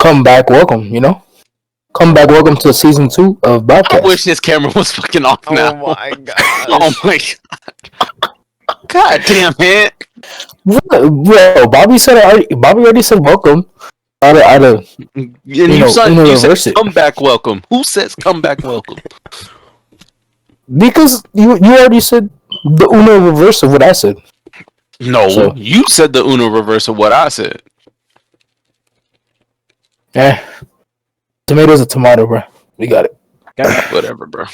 come back, welcome. Come back, welcome to season 2 of Bobcast. I wish this camera was fucking off now. Oh my god. Oh my god. God damn it. Bro, Bobby already said welcome. And you said it. come back welcome. Who says come back welcome? Because you already said the Uno reverse of what I said. No, so, you said the Uno reverse of what I said. Tomato's a tomato, bro. We got it. Whatever, bro.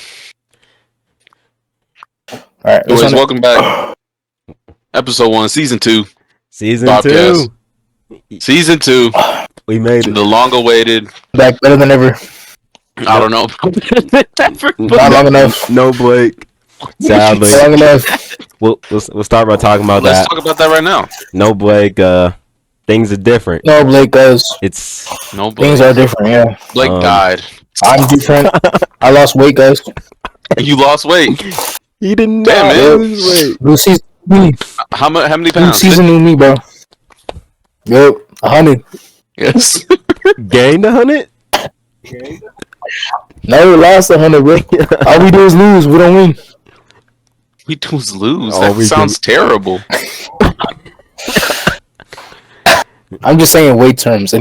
Alright, anyways, welcome back. Episode 1, Season 2. Season Bobcast. 2. Season 2. We made it. The long-awaited. Back better than ever. I don't know. Not long enough. No Blake. Sadly. Long enough. We'll start by talking about that. Let's talk about that right now. No Blake. Things are different. No, Blake does. No Blake. Things are different, yeah. Blake died. I'm different. I lost weight, guys. You lost weight. He didn't lose weight. New season, me. How many New pounds? season, new me, bro. Yep, 100. Yes. Gained 100? No, we lost 100, bro. All we do is lose. We don't win. We do is lose. That sounds terrible. I'm just saying weight terms,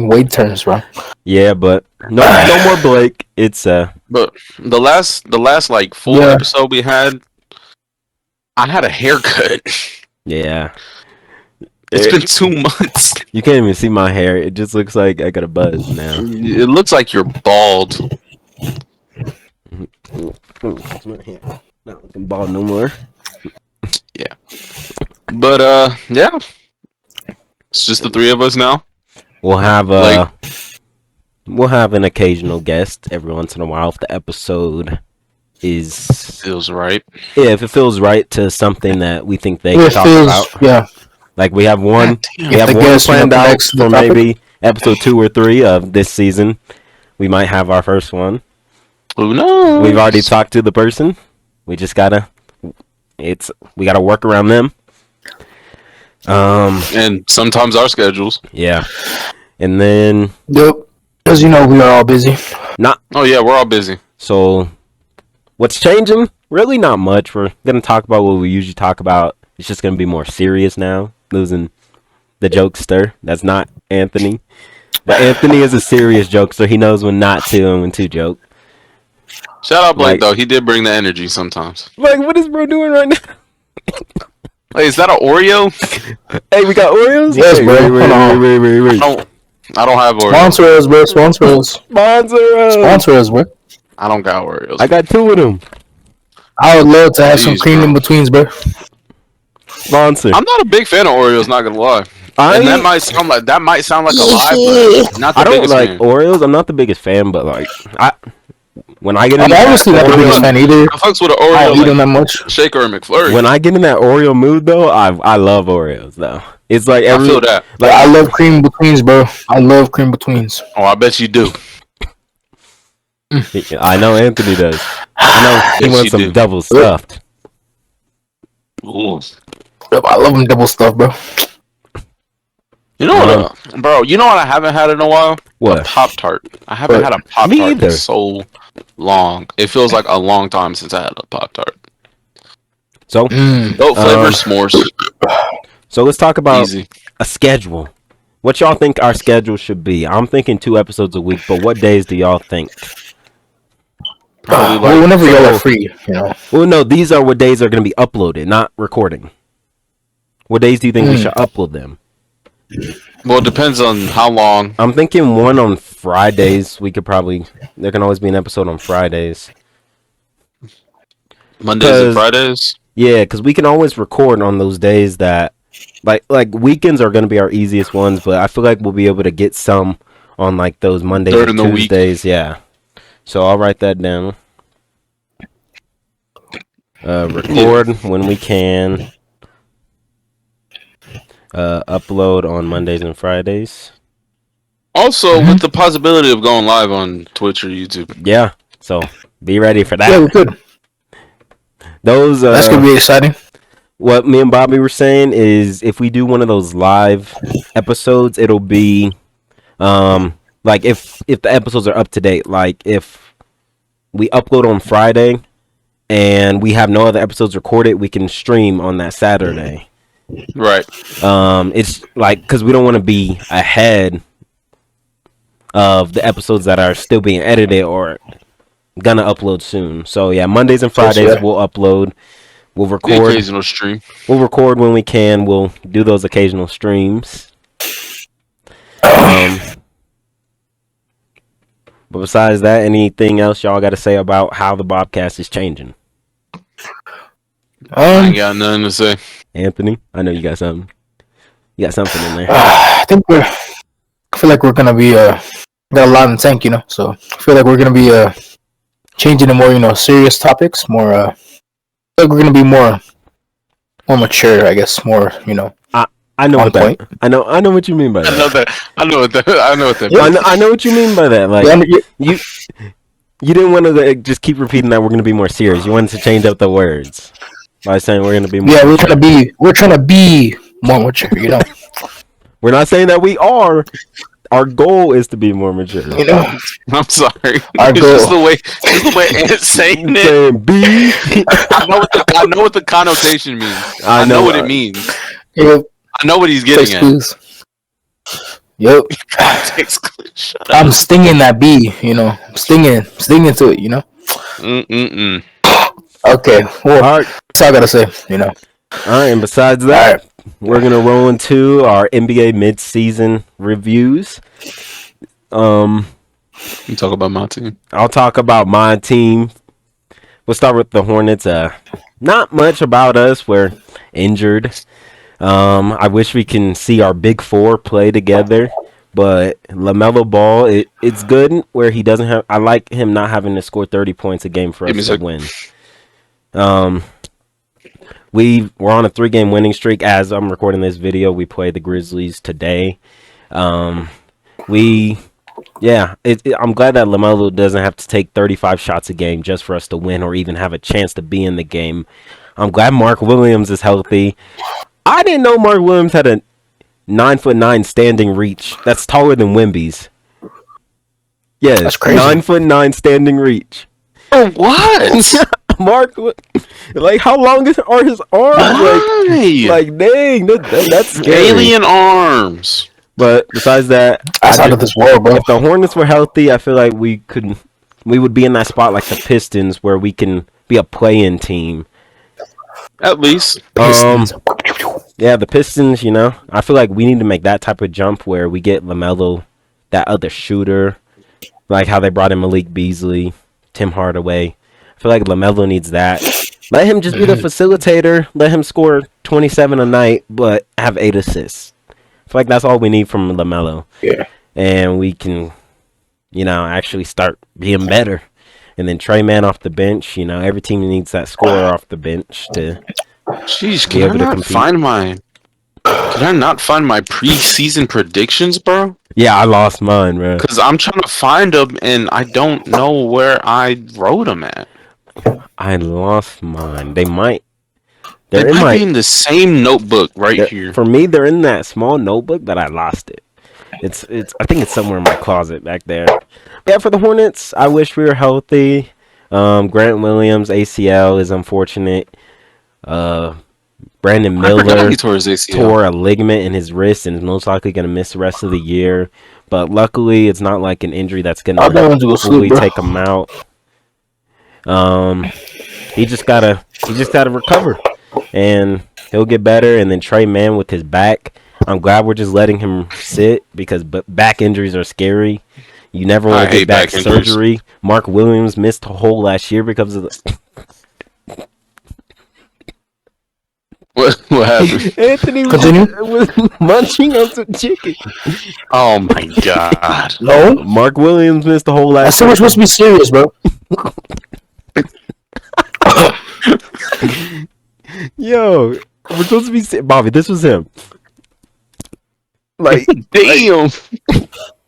bro. Yeah, but no more Blake. It's But the last like full episode we had, I had a haircut. Yeah. It's been 2 months. You can't even see my hair. It just looks like I got a buzz now. It looks like you're bald. Not looking bald no more. Yeah. But yeah. It's just the 3 of us now. We'll have an occasional guest every once in a while if the episode feels right. Yeah, if it feels right to something that we think they can talk about. Yeah. Like we have one planned out for maybe episode 2 or 3 of this season. We might have our first one. Who knows? We've already talked to the person. We just gotta work around them. And sometimes our schedules. Yeah. And then yep. Because we are all busy. Oh yeah, we're all busy. So what's changing? Really not much. We're gonna talk about what we usually talk about. It's just gonna be more serious now. Losing the jokester. That's not Anthony. But Anthony is a serious jokester. He knows when not to and when to joke. Shout out Blake though. He did bring the energy sometimes. Like, what is bro doing right now? Hey, is that an Oreo? Hey, we got Oreos? Yes, bro. Wait. I don't have Oreos. Sponsor us, bro. Sponsor us, bro. I don't got Oreos. I got 2 of them. I would love to have some cream in betweens, bro. Sponsor. I'm not a big fan of Oreos, not gonna lie. And that might sound like a lie, but not the I don't biggest like fan. Oreos. I'm not the biggest fan, but like when I get in obviously not the biggest fan either. I fucks with an I don't Oreo eat them that much. shaker or McFlurry. When I get in that Oreo mood though, I love Oreos though. It's like I feel that. Like I love cream betweens, bro. I love cream betweens. Oh, I bet you do. I know Anthony does. I know he wants some double stuffed. Ooh. I love them double stuff, bro. You know what, bro? You know what I haven't had in a while? What? A Pop-Tart. I haven't had a Pop-Tart in so long. It feels like a long time since I had a Pop-Tart. So, Goat flavor s'mores. So let's talk about a schedule. What y'all think our schedule should be? I'm thinking 2 episodes a week, but what days do y'all think? Probably whenever y'all are free, Well, no, these are what days are going to be uploaded, not recording. What days do you think we should upload them? Well, it depends on how long. I'm thinking one on Fridays. There can always be an episode on Fridays. Mondays and Fridays? Yeah, because we can always record on those days that, like weekends are going to be our easiest ones, but I feel like we'll be able to get some on like those Mondays and Tuesdays. Yeah. So I'll write that down. Record when we can. Upload on Mondays and Fridays. Also, with the possibility of going live on Twitch or YouTube. Yeah, so be ready for that. Yeah, we could. That's gonna be exciting. What me and Bobby were saying is, if we do one of those live episodes, it'll be like if the episodes are up to date, like if we upload on Friday and we have no other episodes recorded, we can stream on that Saturday. Right. It's like because we don't want to be ahead of the episodes that are still being edited or gonna upload soon. So yeah, Mondays and Fridays we'll upload. We'll record. The occasional stream. We'll record when we can. We'll do those occasional streams. But besides that, anything else y'all got to say about how the Bobcast is changing? I ain't got nothing to say. Anthony, I know you got something. You got something in there. I feel like we're gonna be got a lot in the tank, So I feel like we're gonna be changing to more serious topics, more. I feel like we're gonna be more mature, I guess. More, I know on what point. that. I know what you mean by that. I know what that. I know what you mean by that. Like you didn't want to just keep repeating that we're gonna be more serious. You wanted to change up the words by saying we're gonna be more. Yeah, we're trying to be more mature. We're not saying that we are. Our goal is to be more mature. I'm sorry. Our goal. Just the way Ant's saying it. B. I know what the connotation means. I know what it means. Yep. I know what he's getting at. Yep. I'm stinging that bee, stinging to it, Okay, well, all right. That's all I gotta say, All right, and besides that, we're gonna roll into our NBA mid-season reviews. You talk about my team. I'll talk about my team. We'll start with the Hornets. Not much about us. We're injured. I wish we can see our big four play together, but LaMelo Ball, it's good where he doesn't have. I like him not having to score 30 points a game for us to win. We're on a 3-game winning streak. As I'm recording this video, we play the Grizzlies today. I'm glad that LaMelo doesn't have to take 35 shots a game just for us to win or even have a chance to be in the game. I'm glad Mark Williams is healthy. I didn't know Mark Williams had a 9'9" standing reach. That's taller than Wemby's. Yes, that's crazy. 9'9" standing reach. Oh, what? Mark, like, how long are his arms? Why? Like dang, that's scary. Alien arms. But besides that, that's out of this world, bro. If the Hornets were healthy, I feel like we would be in that spot like the Pistons, where we can be a play-in team. At least. Yeah, the Pistons, I feel like we need to make that type of jump where we get LaMelo, that other shooter, like how they brought in Malik Beasley, Tim Hardaway. I feel like LaMelo needs that. Let him just be the facilitator. Let him score 27 a night, but have 8 assists. I feel like that's all we need from LaMelo. Yeah. And we can, actually start being better. And then Trey Mann off the bench. Every team needs that scorer off the bench to be able to compete. Can I not find my preseason predictions, bro? Yeah, I lost mine, bro. Because I'm trying to find them, and I don't know where I wrote them at. I lost mine. They might. They might be in the same notebook here. For me, they're in that small notebook, but I lost it. It's. I think it's somewhere in my closet back there. Yeah, for the Hornets, I wish we were healthy. Grant Williams ACL is unfortunate. Brandon Miller tore a ligament in his wrist and is most likely going to miss the rest of the year. But luckily, it's not like an injury that's going to fully take him out. He just gotta recover, and he'll get better. And then Trey Mann with his back, I'm glad we're just letting him sit because back injuries are scary. You never want to get back surgery. Mark Williams missed a whole last year because of the. What happened? Anthony was munching on some chicken. Oh my god! No, Mark Williams missed the whole last. I said we're supposed to be serious, bro. Yo, we're supposed to be Bobby. This was him. Like, damn.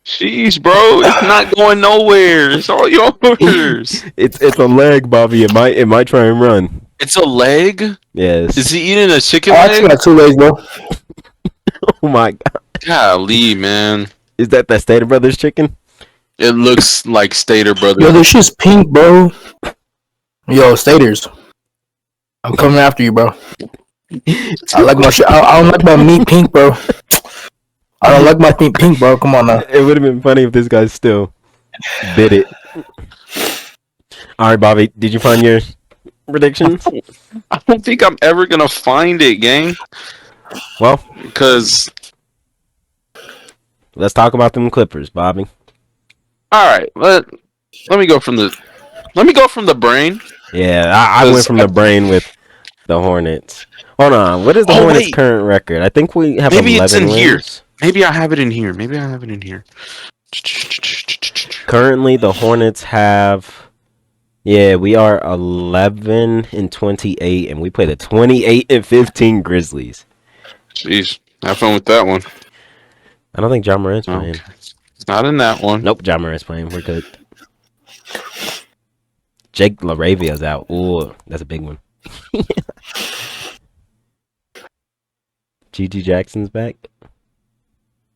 Jeez, bro, it's not going nowhere. It's all yours. It's a leg, Bobby. It might try and run. It's a leg? Yes. Is he eating a chicken leg? I actually got 2 legs, bro. Oh my god. Golly, man. Is that Stater Brothers chicken? It looks like Stater Brothers. Yo, this shit's pink, bro. Yo, Staters, I'm coming after you, bro. I like my shit. I don't like my meat pink, bro. I don't like my meat pink, bro. Come on now. It would have been funny if this guy still bit it. All right, Bobby, did you find your predictions? I don't think I'm ever gonna find it, gang. Well, because let's talk about them Clippers, Bobby. All right, let me go from the brain. Yeah, I went from the brain with the Hornets. Hold on, what is the Hornets' current record? I think we have 11 it's in wins. here. Maybe I have it in here. Currently, the Hornets have. Yeah, we are 11-28, and we play the 28-15 Grizzlies. Jeez, have fun with that one. I don't think John Morant's playing. It's not in that one. Nope, John Morant's playing. We're good. Jake LaRavia's out. Ooh, that's a big one. G.G. Jackson's back.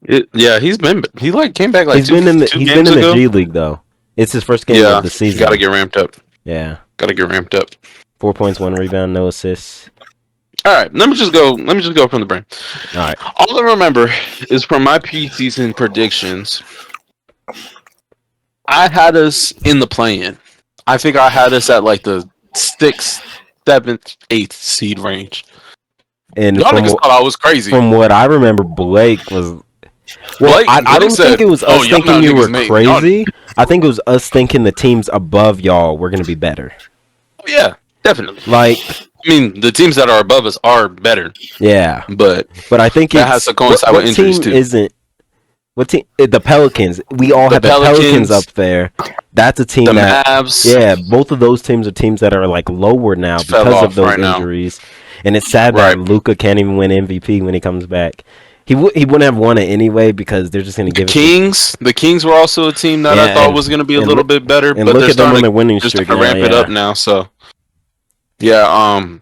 He came back like he's been in the G League though. It's his first game of the season. Gotta get ramped up. Yeah, gotta get ramped up. 4 points, 1 rebound, no assists. All right, let me just go from the brain. All right. All I remember is from my preseason predictions. I had us in the play-in. I think I had us at like the 6th, 7th, 8th seed range. And y'all niggas thought I was crazy. From what I remember, Blake was. Well, I don't think it was us thinking you were crazy. I think it was us thinking the teams above y'all were going to be better. Oh, yeah, definitely. Like, I mean, the teams that are above us are better. Yeah, but I think that has to coincide with injuries too. What team? The Pelicans. We all have the Pelicans up there. That's a team the Mavs. Yeah, both of those teams are teams that are like lower now because of those injuries. And it's sad that Luka can't even win MVP when he comes back. He wouldn't have won it anyway because they're just going to give it. The Kings were also a team that I thought was going to be a little bit better, but they're starting to winning streak ramp it up now. So, yeah.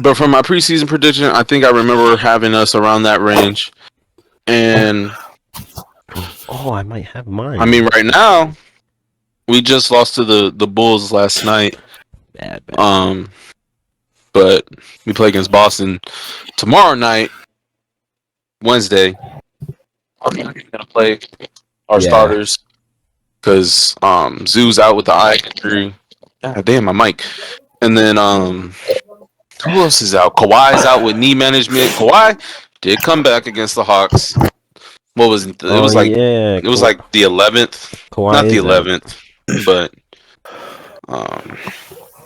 But for my preseason prediction, I think I remember having us around that range, and I might have mine. I mean, right now, we just lost to the Bulls last night. Bad. But we play against Boston tomorrow night. Wednesday, I'm not gonna play our starters because Zoo's out with the eye injury. God damn, my mic. And then who else is out? Kawhi's out with knee management. Kawhi did come back against the Hawks. What was it? It was like it was like the 11th, not the 11th, but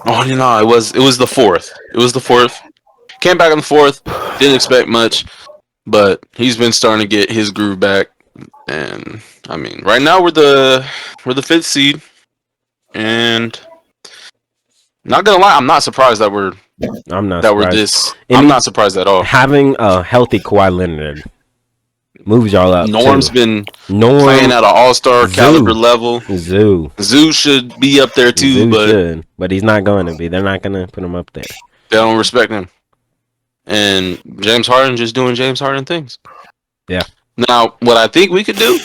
it was the 4th. It was the 4th. Came back on the 4th. Didn't expect much. But he's been starting to get his groove back, and I mean, right now we're the 5th seed, and not gonna lie, I'm not surprised that we're this. I'm not surprised at all. Having a healthy Kawhi Leonard moves y'all up. Norm's been playing at an all-star caliber level. Zoo should be up there too, but he's not going to be. They're not gonna put him up there. They don't respect him. And James Harden just doing James Harden things. Yeah. Now, what I think we could do,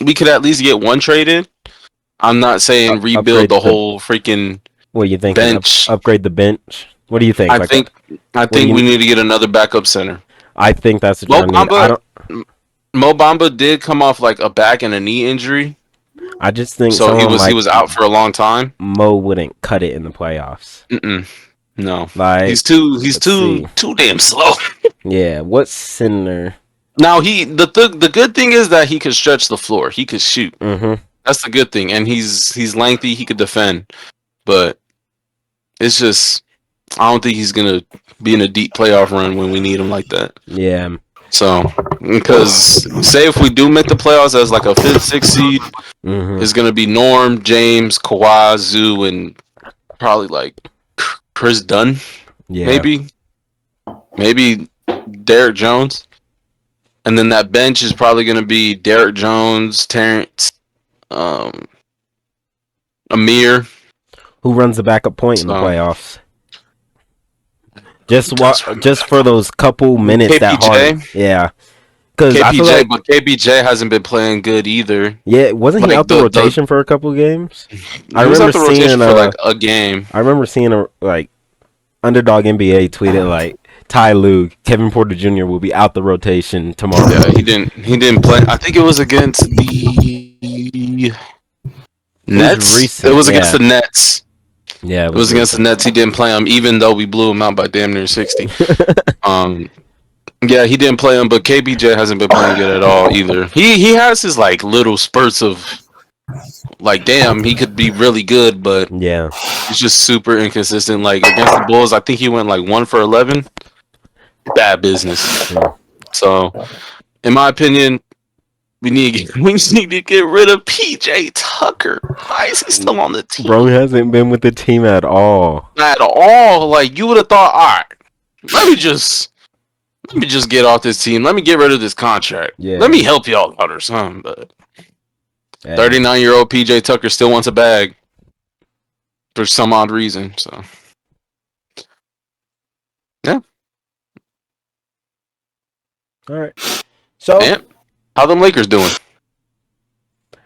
we could at least get one trade in. I'm not saying rebuild the whole freaking what you think? Bench. Upgrade the bench. What do you think? I think we need to get another backup center. I think that's what Mo Bamba did come off like a back and a knee injury. I just think so. He was out for a long time. Mo wouldn't cut it in the playoffs. No, like he's too damn slow. Yeah, what center? Now the good thing is that he could stretch the floor. He could shoot. Mm-hmm. That's the good thing, and he's lengthy. He could defend, but it's just I don't think he's gonna be in a deep playoff run when we need him like that. Yeah. So because say if we do make the playoffs as like a 5th, 6th seed, it's gonna be Norm, James, Kawhi, Zoo, and probably like Chris Dunn, maybe Derek Jones, and then that bench is probably going to be Derek Jones, Terrence, Amir, who runs the backup point in the playoffs. Just for those couple minutes KPJ? that Harden, Because I feel like but KBJ hasn't been playing good either. wasn't he out the rotation for a couple of games? I remember out the rotation for like a game. I remember seeing Underdog NBA tweeted like Ty Lue, Kevin Porter Jr. will be out the rotation tomorrow. Yeah, he didn't play. I think it was against the Nets. It was against the Nets. Yeah, it was against the Nets. He didn't play him, even though we blew him out by damn near 60. Yeah, he didn't play him, but KBJ hasn't been playing good at all either. He has his like little spurts of like, damn, he could be really good, but yeah, he's just super inconsistent. Like against the Bulls, I think he went like 1 for 11. Bad business. Yeah. So, in my opinion, we just need to get rid of PJ Tucker. Why is he still on the team? Bro hasn't been with the team at all. At all. Like, you would have thought, all right, let me just get off this team. Let me get rid of this contract. Yeah. Let me help y'all out or something. But 39-year-old PJ Tucker still wants a bag for some odd reason. So, yeah. All right. So, how them Lakers doing?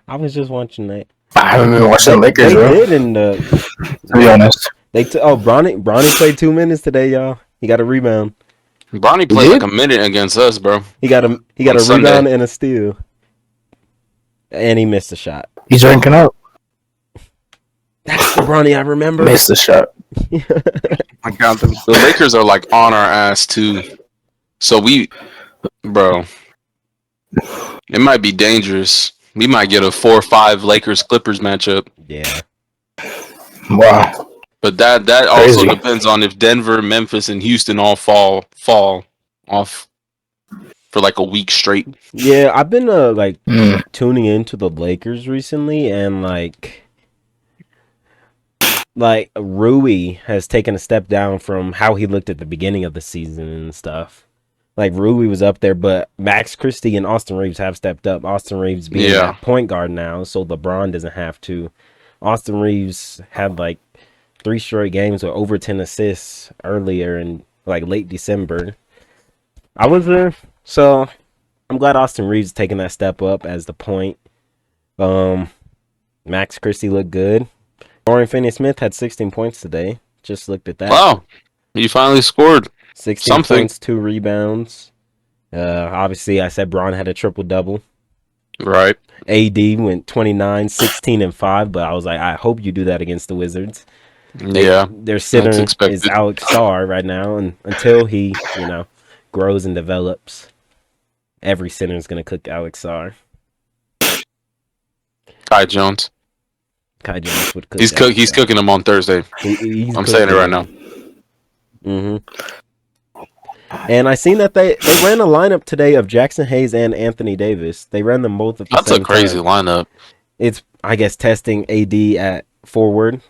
I was just watching that. I haven't been watching the Lakers, bro. They did, to be honest. Bronny played 2 minutes today, y'all. He got a rebound. Bronny played like a minute against us, bro. He got a rebound and a steal, and he missed a shot. He's ranking up. That's the Bronny I remember. Missed the shot. I got them. The Lakers are like on our ass too. So bro, it might be dangerous. We might get a 4-5 Lakers Clippers matchup. Yeah. Wow. But that also depends on if Denver, Memphis, and Houston all fall off for like a week straight. Yeah, I've been tuning into the Lakers recently, and like Rui has taken a step down from how he looked at the beginning of the season and stuff. Like, Rui was up there, but Max Christie and Austin Reeves have stepped up. Austin Reeves being a point guard now, so LeBron doesn't have to. Austin Reeves had like 3 straight games with over 10 assists earlier in like late December. I was there, so I'm glad Austin Reeves is taking that step up as the point. Max Christie looked good. Dorian Finney-Smith had 16 points today. Just looked at that. Wow, he finally scored. 16 points, 2 rebounds. Obviously, I said Braun had a triple-double. Right. AD went 29, 16, and 5, but I was like, I hope you do that against the Wizards. Their center is Alex Sarr right now, and until he, grows and develops, every center is going to cook Alex Sarr. Kai Jones would cook. He's cooking him on Thursday. I'm saying it right now. Mm-hmm. And I seen that they ran a lineup today of Jackson Hayes and Anthony Davis. They ran them both at the same time. That's a crazy lineup. It's, I guess, testing AD at forward.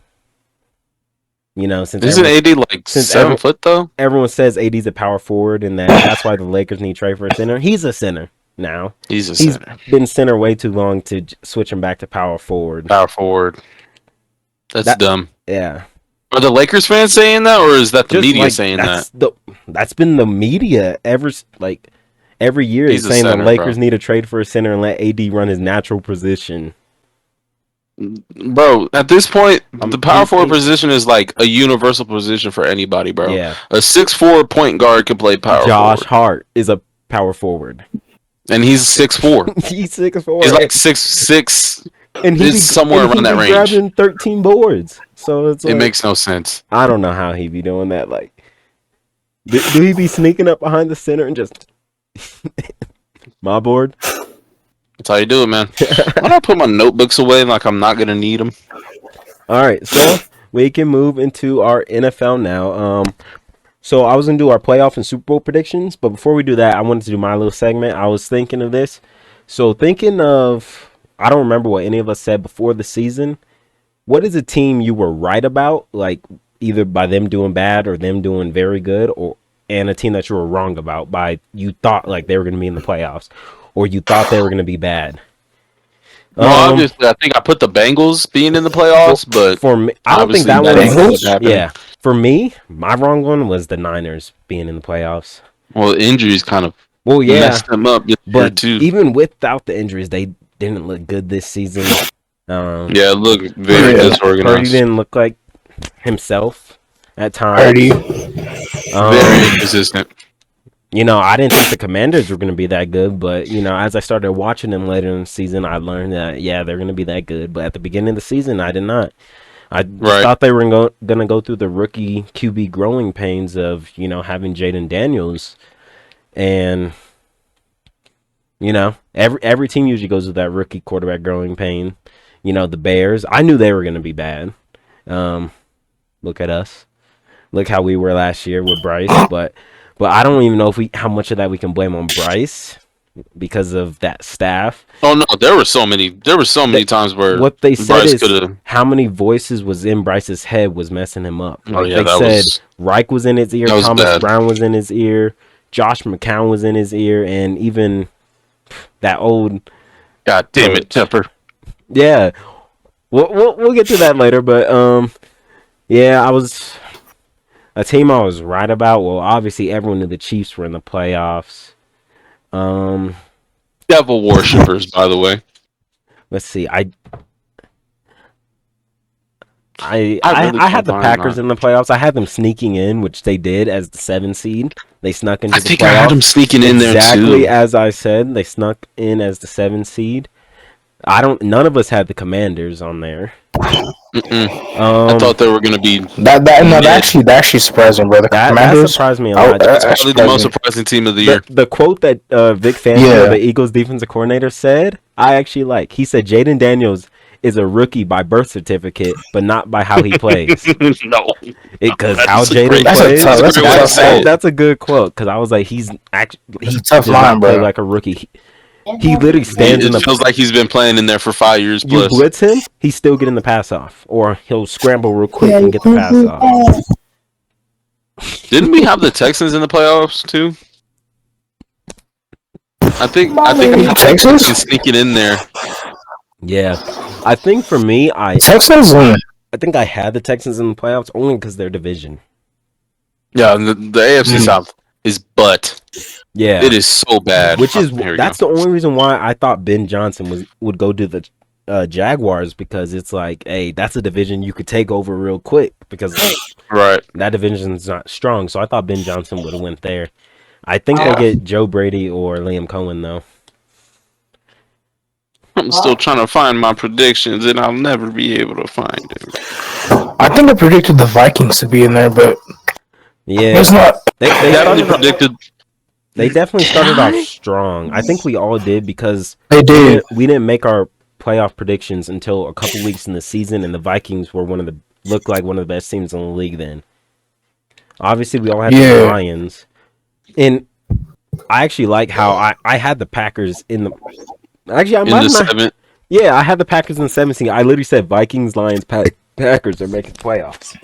Since isn't AD like 7 foot though? Everyone says AD's a power forward, and that's why the Lakers need trade for a center. He's a center now. He's center. Been center way too long to switch him back to power forward. That's dumb. Yeah. Are the Lakers fans saying that, or is that the media saying that? That's been the media every year is saying the Lakers need to trade for a center and let AD run his natural position. Bro, at this point, the power forward position is like a universal position for anybody, bro. Yeah. A 6'4" point guard can play power forward. Josh Hart is a power forward. And he's 6'4". He's 6'4". He's like 6'6". And he's somewhere around that range. Grabbing 13 boards. So it makes no sense. I don't know how he be doing that. Like, do he be sneaking up behind the center and just my board? That's how you do it, man. Why do I put my notebooks away like I'm not gonna need them? All right, so we can move into our NFL now. So I was gonna do our playoff and Super Bowl predictions, but before we do that, I wanted to do my little segment. I was thinking of this. So I don't remember what any of us said before the season. What is a team you were right about, like either by them doing bad or them doing very good, and a team that you were wrong about by you thought like they were going to be in the playoffs or you thought they were going to be bad? Well, obviously, I think I put the Bengals being in the playoffs, but for me, I don't think that one. Yeah, for me, my wrong one was the Niners being in the playoffs. Well, injuries kind of. Well, yeah, messed them up this year but too. even without the injuries, they didn't look good this season. Yeah, look very Yeah. Purdy disorganized. didn't look like himself at times. Hardy. Very inconsistent. You know, I didn't think the Commanders were going to be that good, but you know, as I started watching them later in the season, I learned that yeah, they're going to be that good. But at the beginning of the season, I did not. I just Right. thought they were going to go through the rookie QB growing pains of having Jaden Daniels, and every team usually goes through that rookie quarterback growing pain. You know, the Bears. I knew they were going to be bad. Look at us. Look how we were last year with Bryce, but I don't even know how much of that we can blame on Bryce because of that staff. Oh no, there were so many times where What they said Bryce is could have. how many voices was in Bryce's head was messing him up. Oh Like yeah, they said, Reich was in his ear, that was Thomas bad. Brown was in his ear, Josh McCown was in his ear, and even that old God damn it, Tepper. yeah. We'll get to that later, but yeah, I was a team I was right about. Well, obviously everyone knew the Chiefs were in the playoffs. Devil worshippers, by the way. Let's see. I had the Packers in the playoffs. I had them sneaking in, which they did as the 7 seed. They snuck into the playoffs. I had them sneaking in there too. Exactly as I said, they snuck in as the 7 seed. None of us had the Commanders on there. I thought they were gonna be that actually surprised me, bro. The that Commanders surprised me a lot. That's probably the most surprising team of the year. The quote that Vic Fangio, the Eagles defensive coordinator, said, I actually like. He said Jaden Daniels is a rookie by birth certificate, but not by how he plays. No, because how Jaden plays. That's a good quote. Because I was like, he's a tough line, bro. Play like a rookie. He literally stands in the. It feels like he's been playing in there for 5 years plus. You blitz him, he's still getting the pass off, or he'll scramble real quick and get the pass off. Didn't we have the Texans in the playoffs too? I think Texans sneaking in there. Yeah, I think for me, Texans. I think I had the Texans in the playoffs only because their division. Yeah, and the AFC South is butt. Yeah, it is so bad. That's the only reason why I thought Ben Johnson would go to the Jaguars, because it's like, hey, that's a division you could take over real quick because that division's not strong. So I thought Ben Johnson would have went there. I think they'll get Joe Brady or Liam Cohen though. I'm still trying to find my predictions, and I'll never be able to find them. I think I predicted the Vikings to be in there, but yeah, it's not. They definitely started off strong. I think we all did because they did. We didn't make our playoff predictions until a couple weeks in the season, and the Vikings were looked like one of the best teams in the league then. Obviously, we all had the Lions, and I actually like how I had the Packers in the. Actually, I had the Packers in the 17th. I literally said Vikings, Lions, Packers are making playoffs.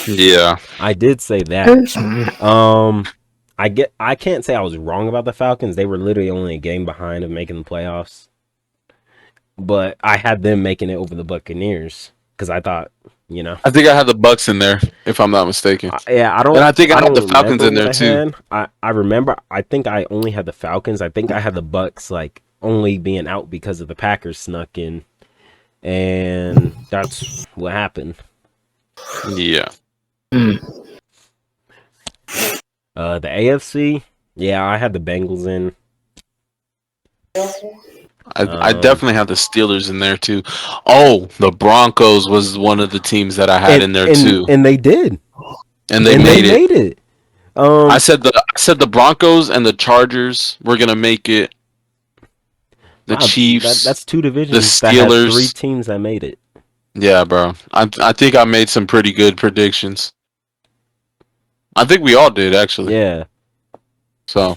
Yeah, I did say that. I can't say I was wrong about the Falcons. They were literally only a game behind of making the playoffs. But I had them making it over the Buccaneers because I thought, I think I had the Bucks in there, if I'm not mistaken. I don't. And I think I had the Falcons in there too. I remember. I think I only had the Falcons. I think I had the Bucks only being out because of the Packers snuck in, and that's what happened. Yeah. The AFC, I had the Bengals in. I definitely had the Steelers in there too. Oh, the Broncos was one of the teams that I had in there too, and they did, and they made it. I said the Broncos and the Chargers were gonna make it. The Chiefs. That's two divisions. The Steelers. That had 3 teams that made it. Yeah, bro. I think I made some pretty good predictions. I think we all did, actually. Yeah. So.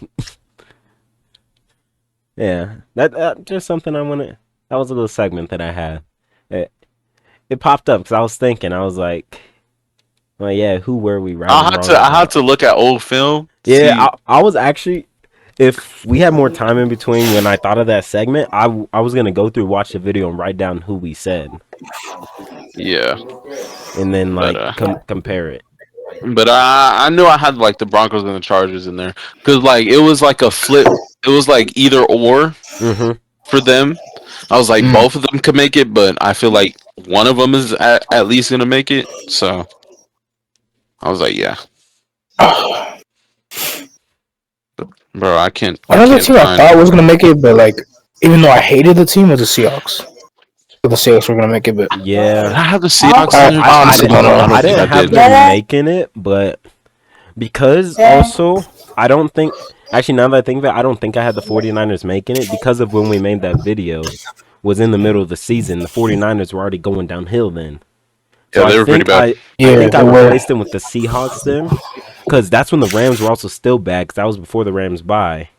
Yeah. That just something I wanted. That was a little segment that I had. It popped up because I was thinking. I was like, well, yeah, who were we right? I had to look at old film. Yeah, I was actually. If we had more time in between when I thought of that segment, I was going to go through, watch the video, and write down who we said. Yeah. And then, compare it. But I knew I had like the Broncos and the Chargers in there because like it was like a flip. It was like either or Mm-hmm. for them. I was like Mm. both of them could make it, but I feel like one of them is at least gonna make it. So I was like, yeah, bro, I can't. I Another can't team I find. thought was gonna make it, but like, even though I hated the team, was the Seahawks. The Seahawks were gonna make it, but Did Yeah. I have the Seahawks in I there? I honestly didn't don't I know. don't I think didn't I have did. them making it, but because also I don't think actually now that I think of it, I don't think I had the 49ers making it because of when we made that video was in the middle of the season. The 49ers were already going downhill then. So Yeah, I they were pretty think bad, I Yeah, think I they were. replaced them with the Seahawks then because that's when the Rams were also still bad because that was before the Rams bye.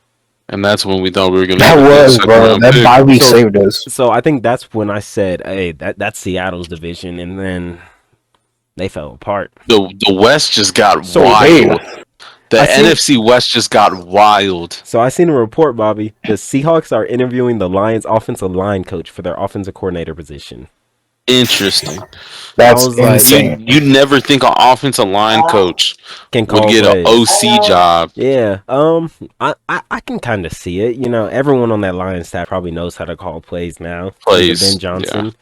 and that's when we thought we were gonna That get a good was, second bro. round That pick. bye week So saved us. so I think that's when I said, "Hey, that's Seattle's division," and then they fell apart. The West just got So Hey, wild. The I seen NFC West just got wild. So I seen a report, Bobby. The Seahawks are interviewing the Lions offensive line coach for their offensive coordinator position. Interesting. I that's was like, You insane. you never think an offensive line coach can would call get an plays. OC job Yeah. I can kind of see it. You know, everyone on that Lions staff probably knows how to call plays now because of Ben plays. Yeah. Johnson.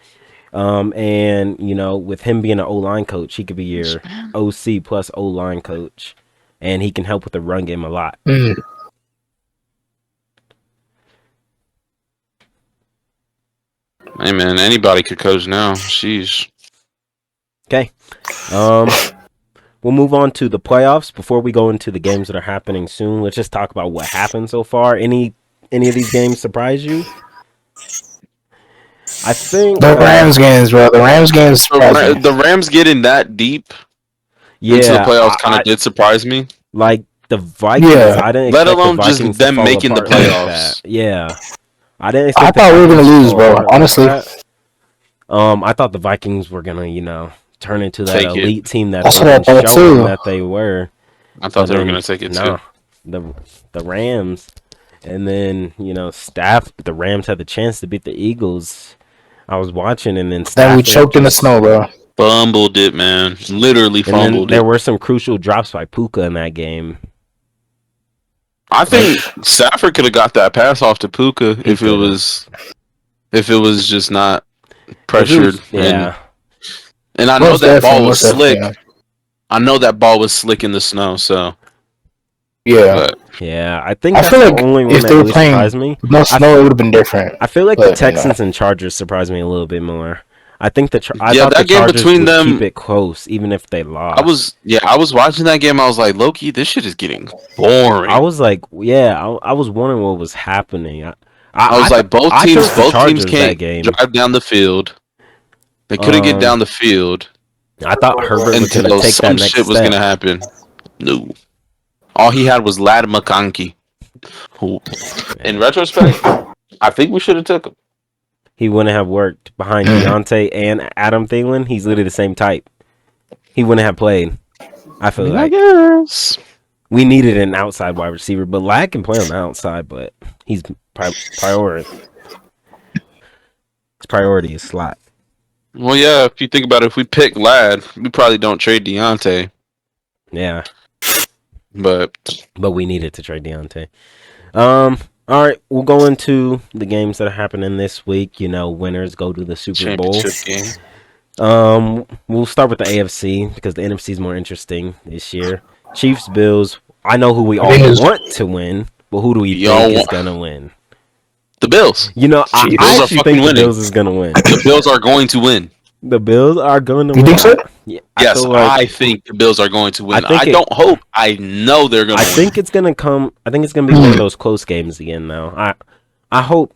And you know, with him being an O line coach, he could be your OC plus O line coach, and he can help with the run game a lot. Mm. Hey man, anybody could coach now. Sheesh. Okay. Um, We'll move on to the playoffs. Before we go into the games that are happening soon, let's just talk about what happened so far. Any of these games surprise you? I think, The Rams games, bro. The Rams games surprised me. The Rams getting that deep into the yeah, playoffs kind of did surprise me. like the Vikings. Yeah, I didn't Let expect the alone just Vikings to them fall making the apart like that. playoffs. Yeah, I didn't I expect the thought we were gonna Vikings to lose, fall bro. apart like Honestly, that. I thought the Vikings were gonna, turn into that Take it. elite team that that's they've what I been thought showing too. that they were. I thought But they were then, gonna take it no, too. the Rams, and then the Rams had the chance to beat the Eagles. I was watching, and then Then we Stafford choked in the just, snow, bro. Fumbled it, man. Literally and then fumbled there it. were some crucial drops by Puka in that game. I think Stafford could have got that pass off to Puka He if it could've. was just not If it pressured was, yeah, and I know Most that ball definitely, was most definitely. slick. I know that ball was slick in the snow. So, Yeah, but yeah. I think I that's feel the like only one if that they were really playing surprised me. with no I, snow, it would have been different. I feel like the But Texans and Chargers surprised me a little bit more. I think I yeah, thought the that game Chargers between would keep them, it close even if they lost. I was watching that game. I was like, Loki, this shit is getting I boring. was like, yeah, I was wondering what was happening. I was like, I chose the both teams Chargers that can't game. drive down the field. They couldn't get Um, down the field I thought Herbert was gonna until take that some next shit was step. gonna happen. No, all he had was Lad McConkey. Who, in retrospect, I think we should have took him. He wouldn't have worked behind Deontay and Adam Thielen. He's literally the same type. He wouldn't have played. I feel I like guess. we needed an outside wide receiver, but Lad can play on the outside, but he's priority. His priority is slot. Well, yeah. If you think about it, if we pick Lad, we probably don't trade Deontay. Yeah, But we needed to trade Deontay. All right, we'll go into the games that are happening this week. Winners go to the Super Bowl. championship game. We'll start with the AFC because the NFC is more interesting this year. Chiefs, Bills. I know who we all want to win, but who do we think is gonna win? The Bills. I Bills are actually fucking think the winning. Bills is gonna win. The Bills are going to win. The Bills are going to You win. think so? Yeah, Yes, feel like, I think the Bills are going to win. I think I don't hope. I know they're going to I win. think it's gonna come. I think it's gonna be one of those close games again. Though I hope.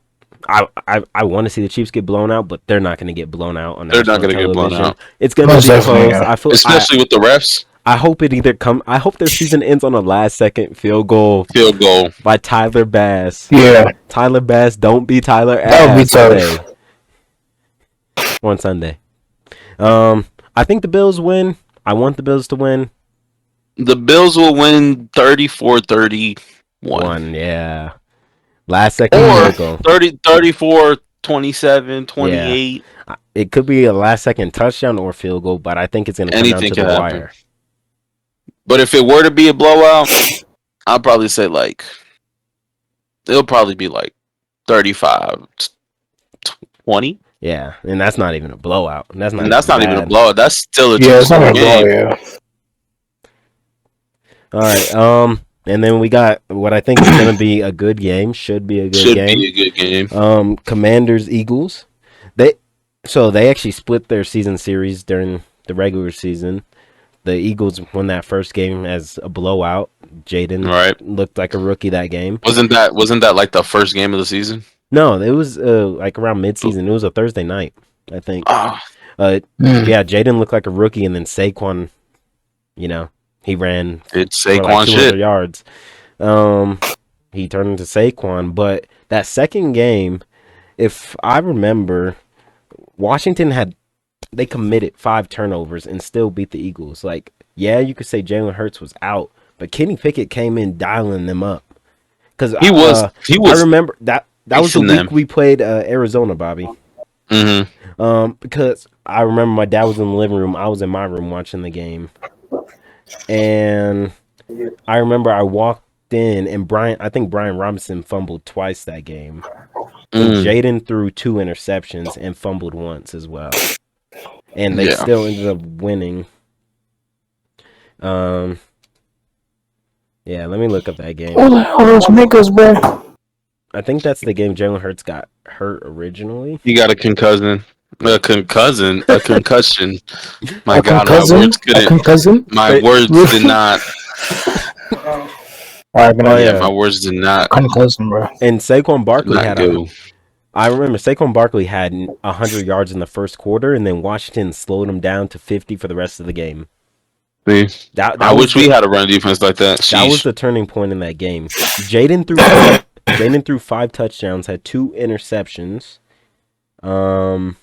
I want to see the Chiefs get blown out, but they're not going to get blown out on They're not national going to get blown television. out. It's going to Most be definitely, close. yeah. Especially with the refs. I hope it either come. I hope their season ends on a last-second field goal Field goal. by Tyler Bass. yeah, Tyler Bass, don't be Tyler that would be Ass tough. on Sunday. I think the Bills win. I want the Bills to win. The Bills will win 34-31. Yeah. Last second Or field goal. 34, 27, 28. It could be a last second touchdown or field goal, but I think it's going to come down Anything to the can happen. wire. But if it were to be a blowout, I'd probably say like it'll probably be like 35-20. Yeah, and that's not even a blowout. That's not And that's even not even a bad. blowout. That's still a Yeah, it's not two-score gonna blow. game. Yeah. All right. And then we got what I think is going to be a good game. Should be a good Should game. be a good game. Commanders Eagles. They actually split their season series during the regular season. The Eagles won that first game as a blowout. Jaden looked like a rookie that game. Wasn't that like the first game of the season? No, it was like around midseason. It was a Thursday night, I think. Yeah, Jaden looked like a rookie, and then Saquon, he ran It's for like Saquon 200 shit. yards. He turned into Saquon, but that second game, if I remember, Washington they committed 5 turnovers and still beat the Eagles. Like, yeah, you could say Jalen Hurts was out, but Kenny Pickett came in dialing them up. Because He was. I remember that was the week them. we played Arizona, Bobby. Mm-hmm. Because I remember my dad was in the living room. I was in my room watching the game. And I remember I walked in, and I think Brian Robinson fumbled twice that game. And Jaden threw 2 interceptions and fumbled once as well. And they still ended up winning. Yeah, let me look up that game. What the hell are those niggas, bro? I think that's the game Jalen Hurts got hurt originally. He got a concussion. A concussion. My God, my words did not. My words did not. Concussion, bro. And Saquon Barkley I remember Saquon Barkley had 100 yards in the first quarter, and then Washington slowed him down to 50 for the rest of the game. See, I wish we had a run defense like that. Sheesh. That was the turning point in that game. Jaden threw 5 touchdowns, had 2 interceptions. And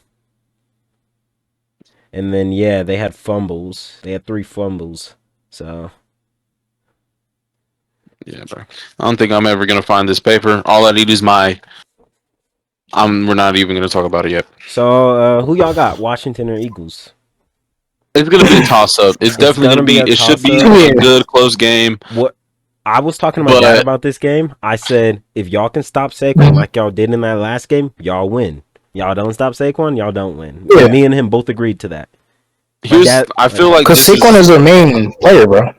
then they had fumbles. They had 3 fumbles. So yeah, bro. I don't think I'm ever gonna find this paper. All I need is we're not even gonna talk about it yet. So who y'all got? Washington or Eagles? It's gonna be a toss up. It's definitely gonna be. It should be a good close game. What I was talking to my dad about this game. I said, if y'all can stop Saquon like y'all did in that last game, y'all win. Y'all don't stop Saquon, y'all don't win. Yeah. Me and him both agreed to that. I feel like because Saquon is their main player, bro.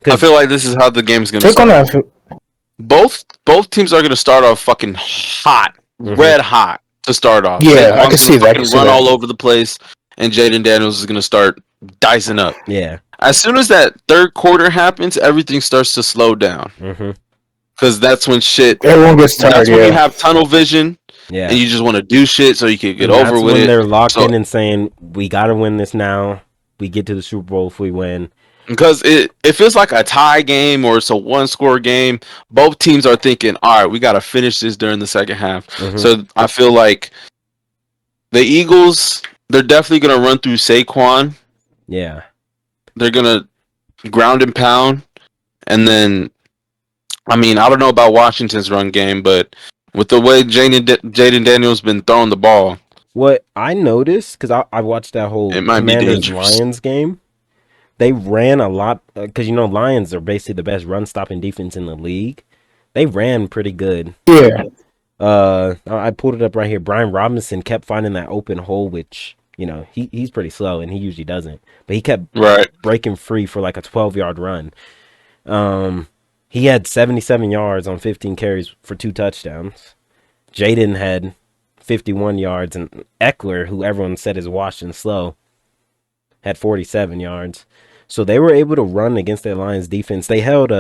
I feel like this is how the game's gonna start. Both teams are gonna start off fucking hot, red hot to start off. Yeah, I can see that. Run all over the place, and Jaden Daniels is gonna start dicing up. Yeah. As soon as that third quarter happens, everything starts to slow down. Because that's when everyone gets tired. That's when you have tunnel vision. Yeah. And you just want to do shit so you can get over with it. That's when they're locked in and saying, we gotta win this now. We get to the Super Bowl if we win. Because if it's like a tie game or it's a 1-score game, both teams are thinking, all right, we got to finish this during the second half. So I feel like the Eagles, they're definitely going to run through Saquon. Yeah. They're going to ground and pound. And then, I mean, I don't know about Washington's run game, but with the way Jaden Daniels been throwing the ball. What I noticed, because I watched that whole Commanders-Lions game, they ran a lot, because Lions are basically the best run-stopping defense in the league. They ran pretty good. Yeah. I pulled it up right here. Brian Robinson kept finding that open hole, which, he's pretty slow, and he usually doesn't. But he kept breaking free for like a 12-yard run. He had 77 yards on 15 carries for 2 touchdowns. Jaden had 51 yards, and Eckler, who everyone said is washed and slow, had 47 yards. So they were able to run against the Lions defense. They held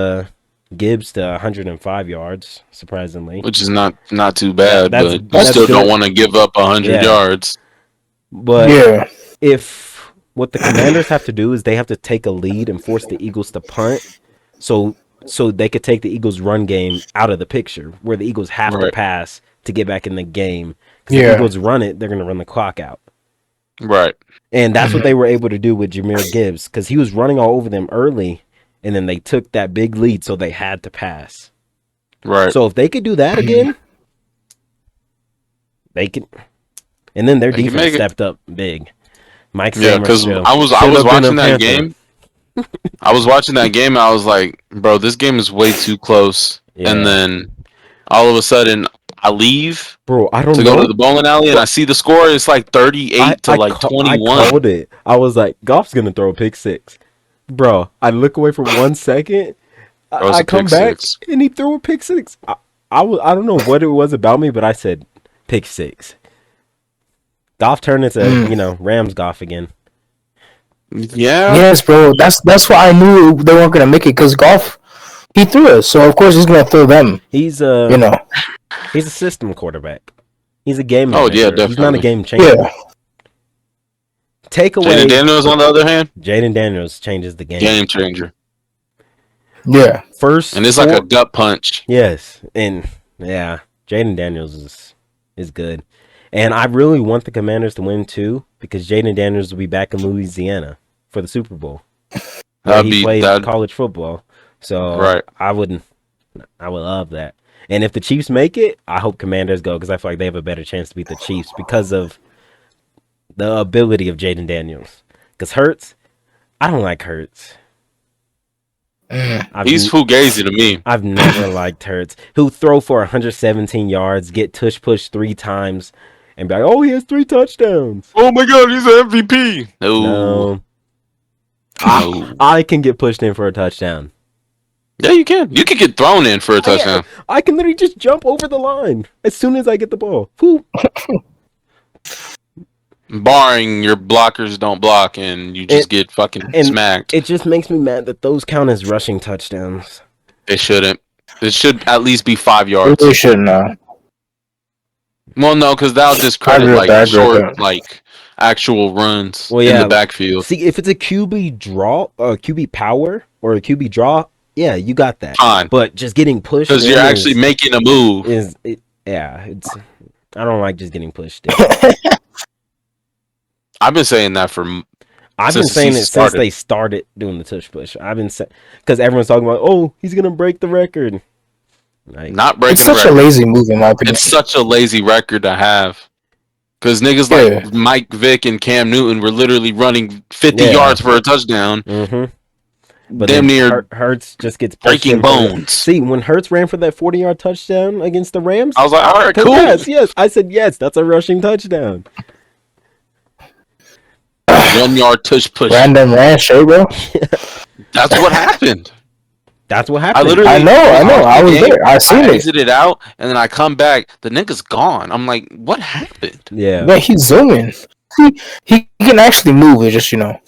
Gibbs to 105 yards, surprisingly. Which is not too bad, but you still don't want to give up 100 yards. But if what the Commanders have to do is they have to take a lead and force the Eagles to punt, so they could take the Eagles' run game out of the picture, where the Eagles have to pass to get back in the game. Because if the Eagles run it, they're going to run the clock out. Right. And that's what they were able to do with Jahmyr Gibbs, because he was running all over them early, and then they took that big lead, so they had to pass. Right. So if they could do that again, they could. And then their defense stepped up big. Mike Sammer because I was watching that game. I was watching that game. And I was like, bro, this game is way too close. Yeah. And then all of a sudden, I leave Bro, I don't to know. go to the bowling alley, and I see the score. It's like 38 to like I 21. called it. I was like, Goff's gonna throw a pick six. Bro, I look away for 1 second. That was I a come pick back six. and he threw a pick six. I don't know what it was about me, but I said pick six. Goff turned into Rams Goff again. Yeah. Yes, bro. That's why I knew they weren't gonna make it because Golf he threw us, so of course he's gonna throw them. He's he's a system quarterback. He's a game Oh, manager. yeah, He's not a definitely. game changer. Yeah. Take away Jaden Daniels, on the other hand, Jaden Daniels changes the game. game changer. Yeah. First, And it's like a gut punch. yes, and yeah, Jaden Daniels is good, and I really want the Commanders to win too because Jaden Daniels will be back in Louisiana for the Super Bowl. Where he played college football, so right. I would love that. And if the Chiefs make it, I hope Commanders go because I feel like they have a better chance to beat the Chiefs because of the ability of Jaden Daniels. Because Hurts, I don't like Hurts. He's fugazi to me. I've never liked Hurts. He'll throw for 117 yards, get tush pushed 3 times, and be like, "Oh, he has 3 touchdowns." Oh my God, he's an MVP. No. I can get pushed in for a touchdown. Yeah, you can. You can get thrown in for a touchdown. I can literally just jump over the line as soon as I get the ball. Whew. Barring your blockers don't block and you just get fucking smacked. It just makes me mad that those count as rushing touchdowns. They shouldn't. It should at least be 5 yards. They shouldn't. Well, no, because that'll discredit like short, like actual runs in the backfield. See, if it's a QB draw, QB power, or a QB draw, yeah, you got that. Fine. But just getting pushed because you're actually making a move. I don't like just getting pushed. I've been saying that since they started doing the tush push. I've been saying because everyone's talking about, oh, he's gonna break the record. Like, not break. It's such a lazy move in my opinion. It's such a lazy record to have. Because niggas like Mike Vick and Cam Newton were literally running 50 yards for a touchdown. Mm-hmm. But damn near Hurts just gets breaking bones. See, when Hurts ran for that 40-yard touchdown against the Rams, I was like, all right, cool. Yes. I said, yes, that's a rushing touchdown. 1 yard tush push. Random ranch, bro. That's what happened. That's what happened. I know. I was there. I seen it. I exited out, and then I come back. The nigga's gone. I'm like, what happened? Yeah. Man, he's zooming. He can actually move. It's just, I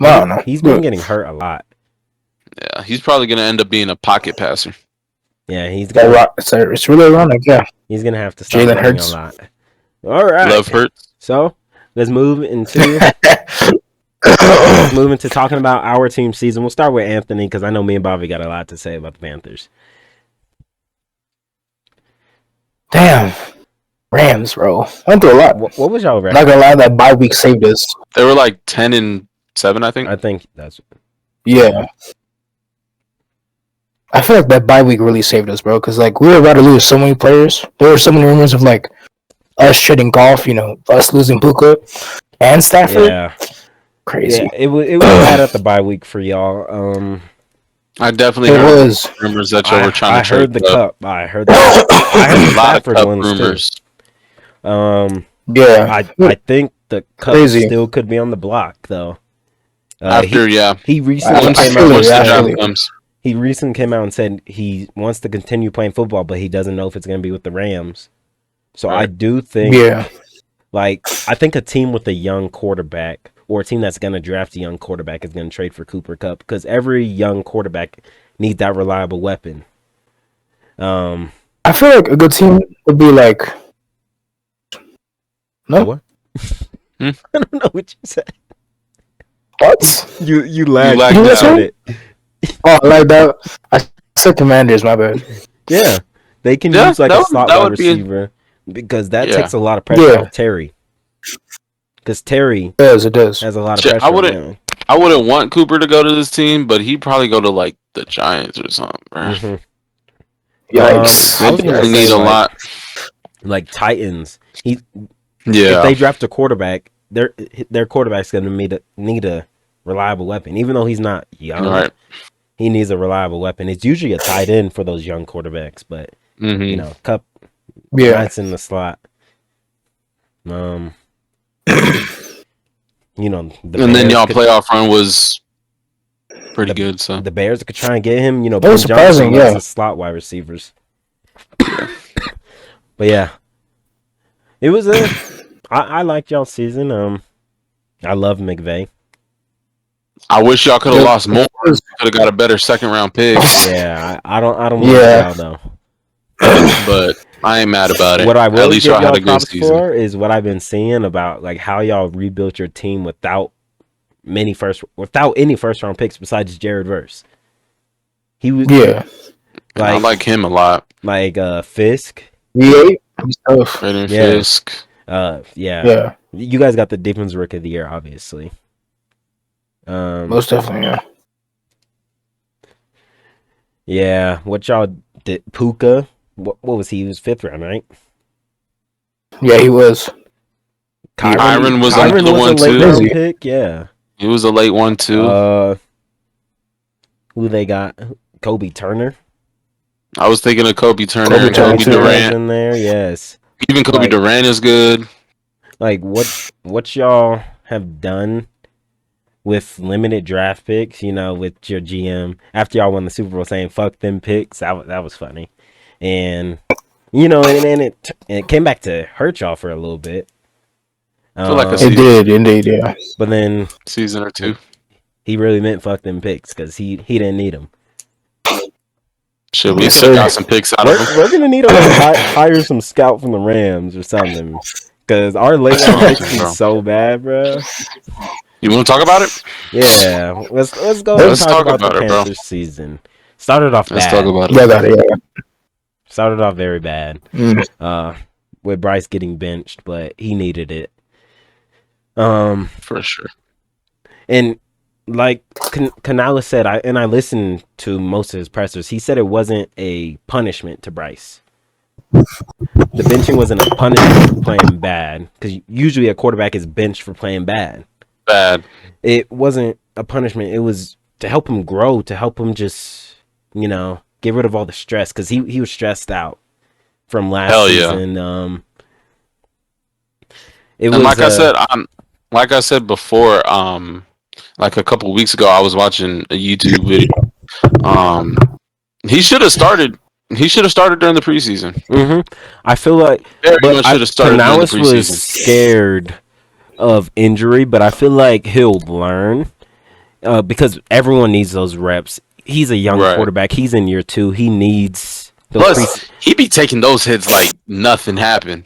don't know. He's been getting hurt a lot. Yeah, he's probably going to end up being a pocket passer. Yeah, he's going to... It's really ironic, yeah. He's going to have to stop running a lot. All right. Love Hurts. So, let's move into... moving to talking about our team season. We'll start with Anthony because I know me and Bobby got a lot to say about the Panthers. Damn. Rams, bro. Went through a lot. What was y'all record? Not gonna lie, that bye week saved us. They were like 10-7, I think. I think that's... Yeah. I feel like that bye week really saved us, bro, because like we were about to lose so many players. There were so many rumors of like us trading Golf, us losing Puka and Stafford. Yeah. Crazy. Yeah, it was bad at the bye week for y'all. I definitely heard rumors that y'all were trying to trade. I heard the a lot of Stafford Cup ones rumors. Too. Yeah. I think the Cup still could be on the block though. He recently He recently came out and said he wants to continue playing football, but he doesn't know if it's going to be with the Rams. So I do think, I think a team with a young quarterback or a team that's going to draft a young quarterback is going to trade for Cooper Kupp because every young quarterback needs that reliable weapon. I feel like a good team would be like... No? What? I don't know what you said. What? You lagged out it. Oh, like that. I said Commanders, my bad. Yeah. They can use like a slot wide receiver because that takes a lot of pressure off Terry. Because Terry it does. has a lot of pressure. I wouldn't want Cooper to go to this team, but he'd probably go to like the Giants or something, bro. Mm-hmm. Yikes. They need a lot. Like Titans. If Yeah. they draft a quarterback, their quarterback's gonna need a reliable weapon. Even though he's not young, Right. he needs a reliable weapon. It's usually a tight end for those young quarterbacks, but you know, Cup nice in the slot. You know, and then y'all playoff run was pretty good. So the Bears could try and get him. You know, that was surprising. Johnson, lots of slot wide receivers. But yeah, it was I liked y'all's season. I love McVay. I wish y'all could have lost more. Could have got a better second round pick. Yeah, I don't love y'all though. But I ain't mad about it. What I will At least give y'all had y'all a good props season. for is what I've been seeing about like how y'all rebuilt your team without any first round picks besides Jared Verse. He was I like him a lot. Like Fisk. He's tough. Fisk. Yeah. You guys got the defense rookie of the year, obviously. Most definitely, yeah. Yeah, what y'all did? Puka, what was he? He was 5th round, right? Yeah, he was. Kyron was another one late too. Round pick, yeah. He was a late one too. Who they got? Kobe Turner. I was thinking of Kobe Turner and Kobe Durant in there. Yes, even Kobe Durant is good. Like what y'all have done with limited draft picks, you know, with your GM after y'all won the Super Bowl saying "fuck them picks." That was funny, and you know, and it came back to hurt y'all for a little bit. It did indeed, yeah. But then season or two, he really meant "fuck them picks" because he didn't need them. Should we got some picks out of him? We're gonna need to hire some scout from the Rams or something because our late round picks is so bad, bro. You want to talk about it? Yeah, let's go. Let's talk about the Panthers season. Started off bad. Let's talk about it. Started off very bad. With Bryce getting benched, but he needed it. For sure. And like Canales said, I listened to most of his pressers. He said it wasn't a punishment to Bryce. The benching wasn't a punishment for playing bad, because usually a quarterback is benched for playing bad. It wasn't a punishment. It was to help him grow, to help him just, you know, get rid of all the stress, because he was stressed out from last season. Like I said before, like a couple weeks ago, I was watching a YouTube video. He should have started. He should have started during the preseason. I feel like Canales was scared of injury, but I feel like he'll learn because everyone needs those reps. He's a young quarterback. He's in year 2. He needs those. Plus, he be taking those hits like nothing happened.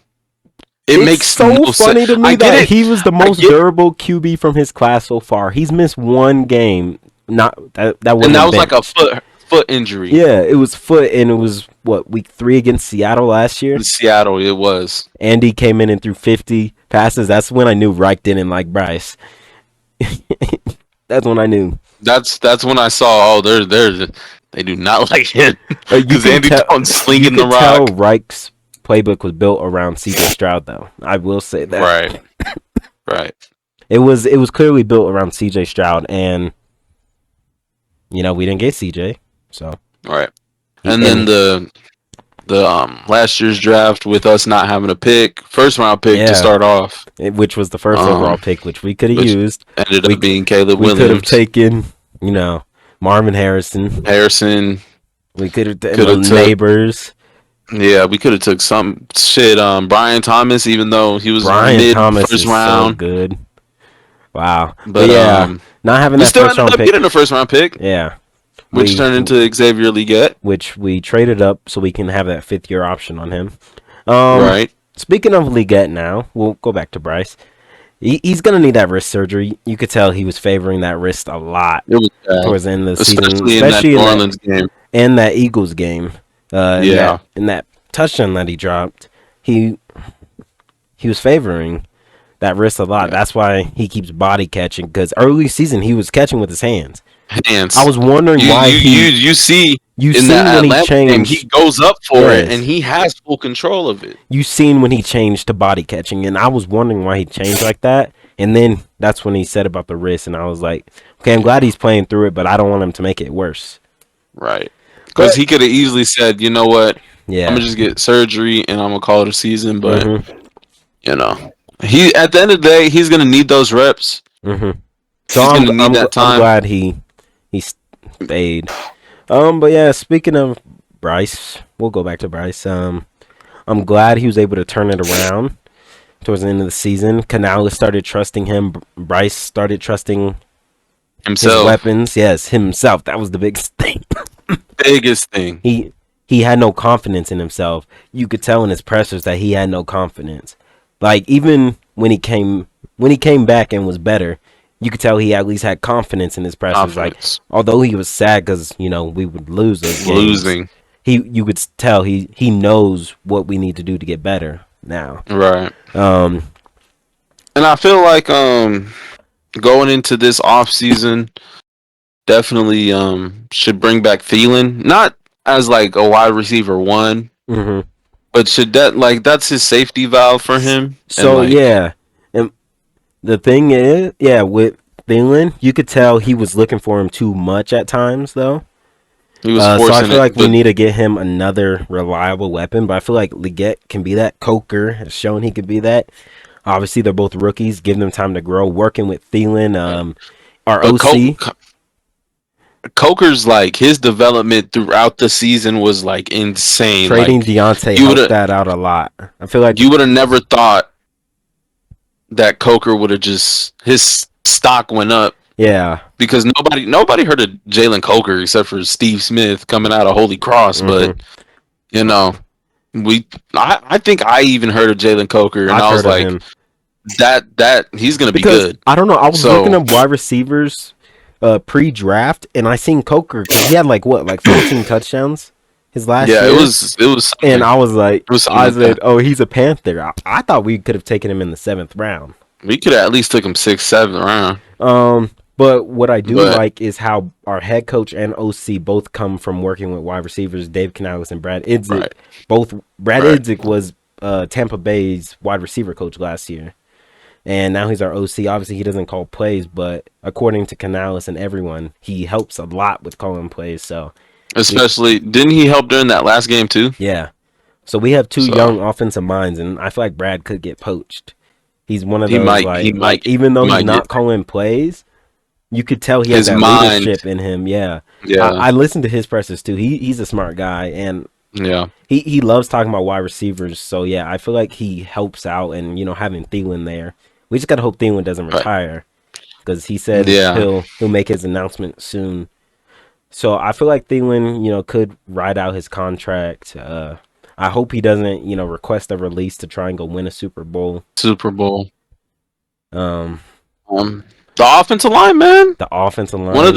It makes so funny to me that he was the most durable QB from his class so far. He's missed one game. Not that wasn't and that was like a foot injury. Yeah, it was foot, and it was what, week 3 against Seattle last year. In Seattle, it was. Andy came in and threw 50 passes. That's when I knew Reich didn't like Bryce. That's when I knew. That's when I saw. They do not like him because Andy Dalton slinging the rock. Tell Reich's playbook was built around CJ Stroud, though. I will say that. Right. It was clearly built around CJ Stroud, and you know we didn't get CJ, so right. And then the last year's draft with us not having a pick, first round pick to start off, which was the first overall pick, which we could have used. Ended up being Caleb Williams. We could have taken, you know, Marvin Harrison. We could have taken Neighbors. Yeah, we could have took some shit. Brian Thomas, even though he was mid first round, so good. Wow, but yeah, not having that still first round pick. Getting a first round pick. Yeah, which turned into Xavier Leggett, which we traded up so we can have that 5th year option on him. Right. Speaking of Leggett, now we'll go back to Bryce. He's gonna need that wrist surgery. You could tell he was favoring that wrist a lot towards the end of the season, especially in that New Orleans game and that Eagles game. In that touchdown that he dropped, he was favoring that wrist a lot. That's why he keeps body catching, because early season he was catching with his hands. I was wondering why you see in that Atlanta game, he goes up for it and he has full control of it. You seen when he changed to body catching, and I was wondering why he changed like that. And then that's when he said about the wrist, and I was like, okay, I'm glad he's playing through it, but I don't want him to make it worse. Right. Because he could have easily said, you know what, Yeah. I'm gonna just get surgery and I'm gonna call it a season. But you know, he at the end of the day, he's gonna need those reps. So He's gonna need that time. I'm glad he stayed. But yeah, speaking of Bryce, we'll go back to Bryce. I'm glad he was able to turn it around towards the end of the season. Canales started trusting him. Bryce started trusting Himself. his weapons. Yes, himself. That was the biggest thing. Biggest thing. He had no confidence in himself. You could tell in his pressers that he had no confidence. Like even when he came back and was better, you could tell he at least had confidence in his pressers. Like although he was sad because we would lose those games. Losing. You could tell he knows what we need to do to get better now. Right. And I feel like going into this off season, definitely should bring back Thielen, not as like a wide receiver one, but should that's his safety valve for him. So and the thing is, with Thielen, you could tell he was looking for him too much at times, though. He was so forcing I feel like we need to get him another reliable weapon, but I feel like Leggett can be that. Coker has shown he could be that. Obviously, they're both rookies. Give them time to grow. Working with Thielen, our OC. Coker's like his development throughout the season was like insane. Trading like, Deontay helped that out a lot. I feel like you would have never thought that Coker would have just his stock went up. Yeah, because nobody heard of Jalen Coker except for Steve Smith coming out of Holy Cross. But I think I even heard of Jalen Coker, and I was like, that he's gonna be good. I don't know. I was looking up wide receivers pre-draft, and I seen Coker. He had like 14 touchdowns his last year. Yeah, it was something. And I was like, I said, oh, he's a Panther. I thought we could have taken him in the 7th round. We could have at least took him 6th, 7th round. But what I do like is how our head coach and OC both come from working with wide receivers, Dave Canales and Brad Idzik. Right. Brad Idzik was Tampa Bay's wide receiver coach last year. And now he's our OC. Obviously, he doesn't call plays, but according to Canales and everyone, he helps a lot with calling plays. So, especially, didn't he help during that last game too? Yeah. So we have two young offensive minds, and I feel like Brad could get poached. He's one of those he might, even though he's not calling plays, you could tell he has that leadership in him. Yeah. I listened to his pressers too. He's a smart guy, and he loves talking about wide receivers. So yeah, I feel like he helps out, and having Thielen there. We just gotta hope Thielen doesn't retire, because he said he'll make his announcement soon. So I feel like Thielen, could ride out his contract. I hope he doesn't, request a release to try and go win a Super Bowl. The offensive line, man. The offensive line. One of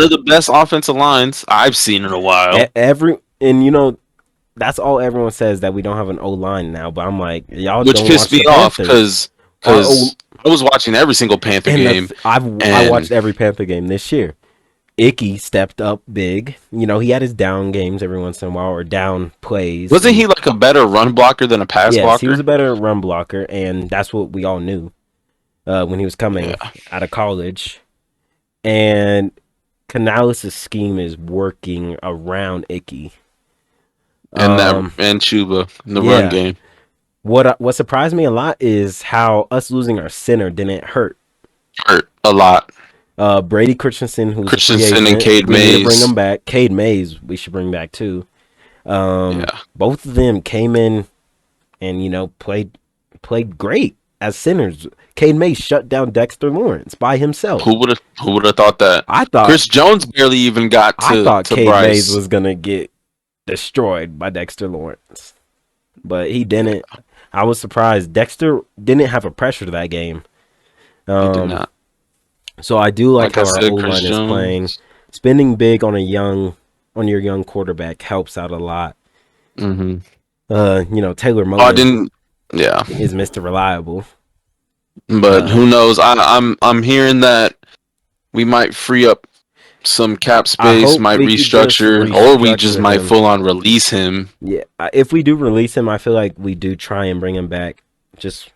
the best offensive lines I've seen in a while. That's all everyone says, that we don't have an O line now. But I'm like, y'all which don't pissed watch me off because I was watching every single Panther game. I watched every Panther game this year. Icky stepped up big. He had his down games every once in a while, or down plays. Wasn't he like a better run blocker than a pass blocker? Yes, he was a better run blocker, and that's what we all knew when he was coming out of college. And Canales' scheme is working around Icky. And Chuba in the run game. What surprised me a lot is how us losing our center didn't hurt. Hurt a lot. Brady Christensen, who's and Cade Mays. Need to bring him back. Cade Mays, we should bring back too. Both of them came in and played great as centers. Cade Mays shut down Dexter Lawrence by himself. Who would have thought that? I thought Chris Jones barely even got to. I thought Cade Bryce. Mays was gonna get destroyed by Dexter Lawrence, but he didn't. I was surprised. Dexter didn't have a pressure to that game. He did not. So I do like how our O-line is playing. Spending big on your young quarterback helps out a lot. Taylor Moton is Mr. Reliable. But who knows? I'm hearing that we might free up some cap space, might restructure, or we just might full on release him. Yeah, if we do release him, I feel like we do try and bring him back. Just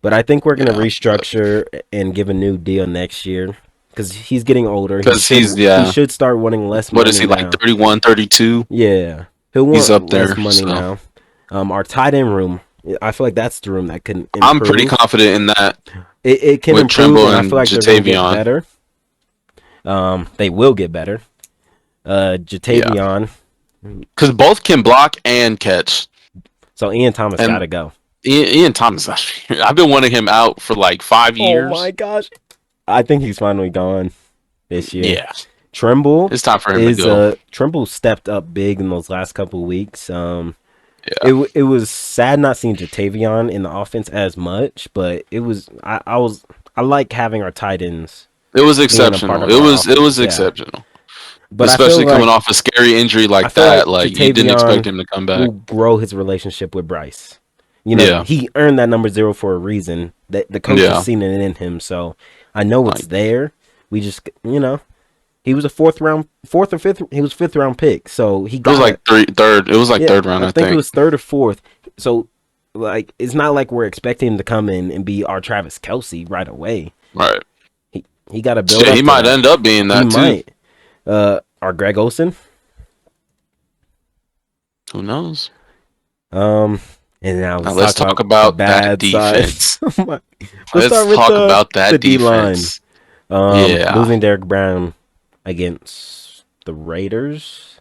But I think we're gonna restructure and give a new deal next year because he's getting older. Because he should start wanting less money. What is he now. like? 31, 32? Yeah, he'll want He's up less there, money now. Our tight end room, I feel like that's the room that can improve. I'm pretty confident in that. It can with improve, Tremble and I feel like they're gonna get Jatavion. better. They will get better. Jatavion. Because both can block and catch. So Ian Thomas And- gotta go. Ian Thomas, I've been wanting him out for like 5 years. Oh my gosh! I think he's finally gone this year. Yeah, Tremble. it's time for him to go. Tremble stepped up big in those last couple of weeks. It was sad not seeing Jatavion in the offense as much, but it was I like having our tight ends. It was exceptional. It was exceptional. But especially coming off a scary injury like that, like you didn't expect him to come back. Will grow his relationship with Bryce. You know, he earned that number 0 for a reason. That the coach has seen it in him, so I know it's there. We just, he was a fourth or fifth. He was 5th round pick, so he got. It was like third. It was like third round. I think it was 3rd or 4th. So, like, it's not like we're expecting him to come in and be our Travis Kelce right away. Right. He got to build. He might end up being that too. Might. Our Greg Olsen. Who knows? And now let's talk about that defense. Let's talk about that defense. Losing Derek Brown against the Raiders.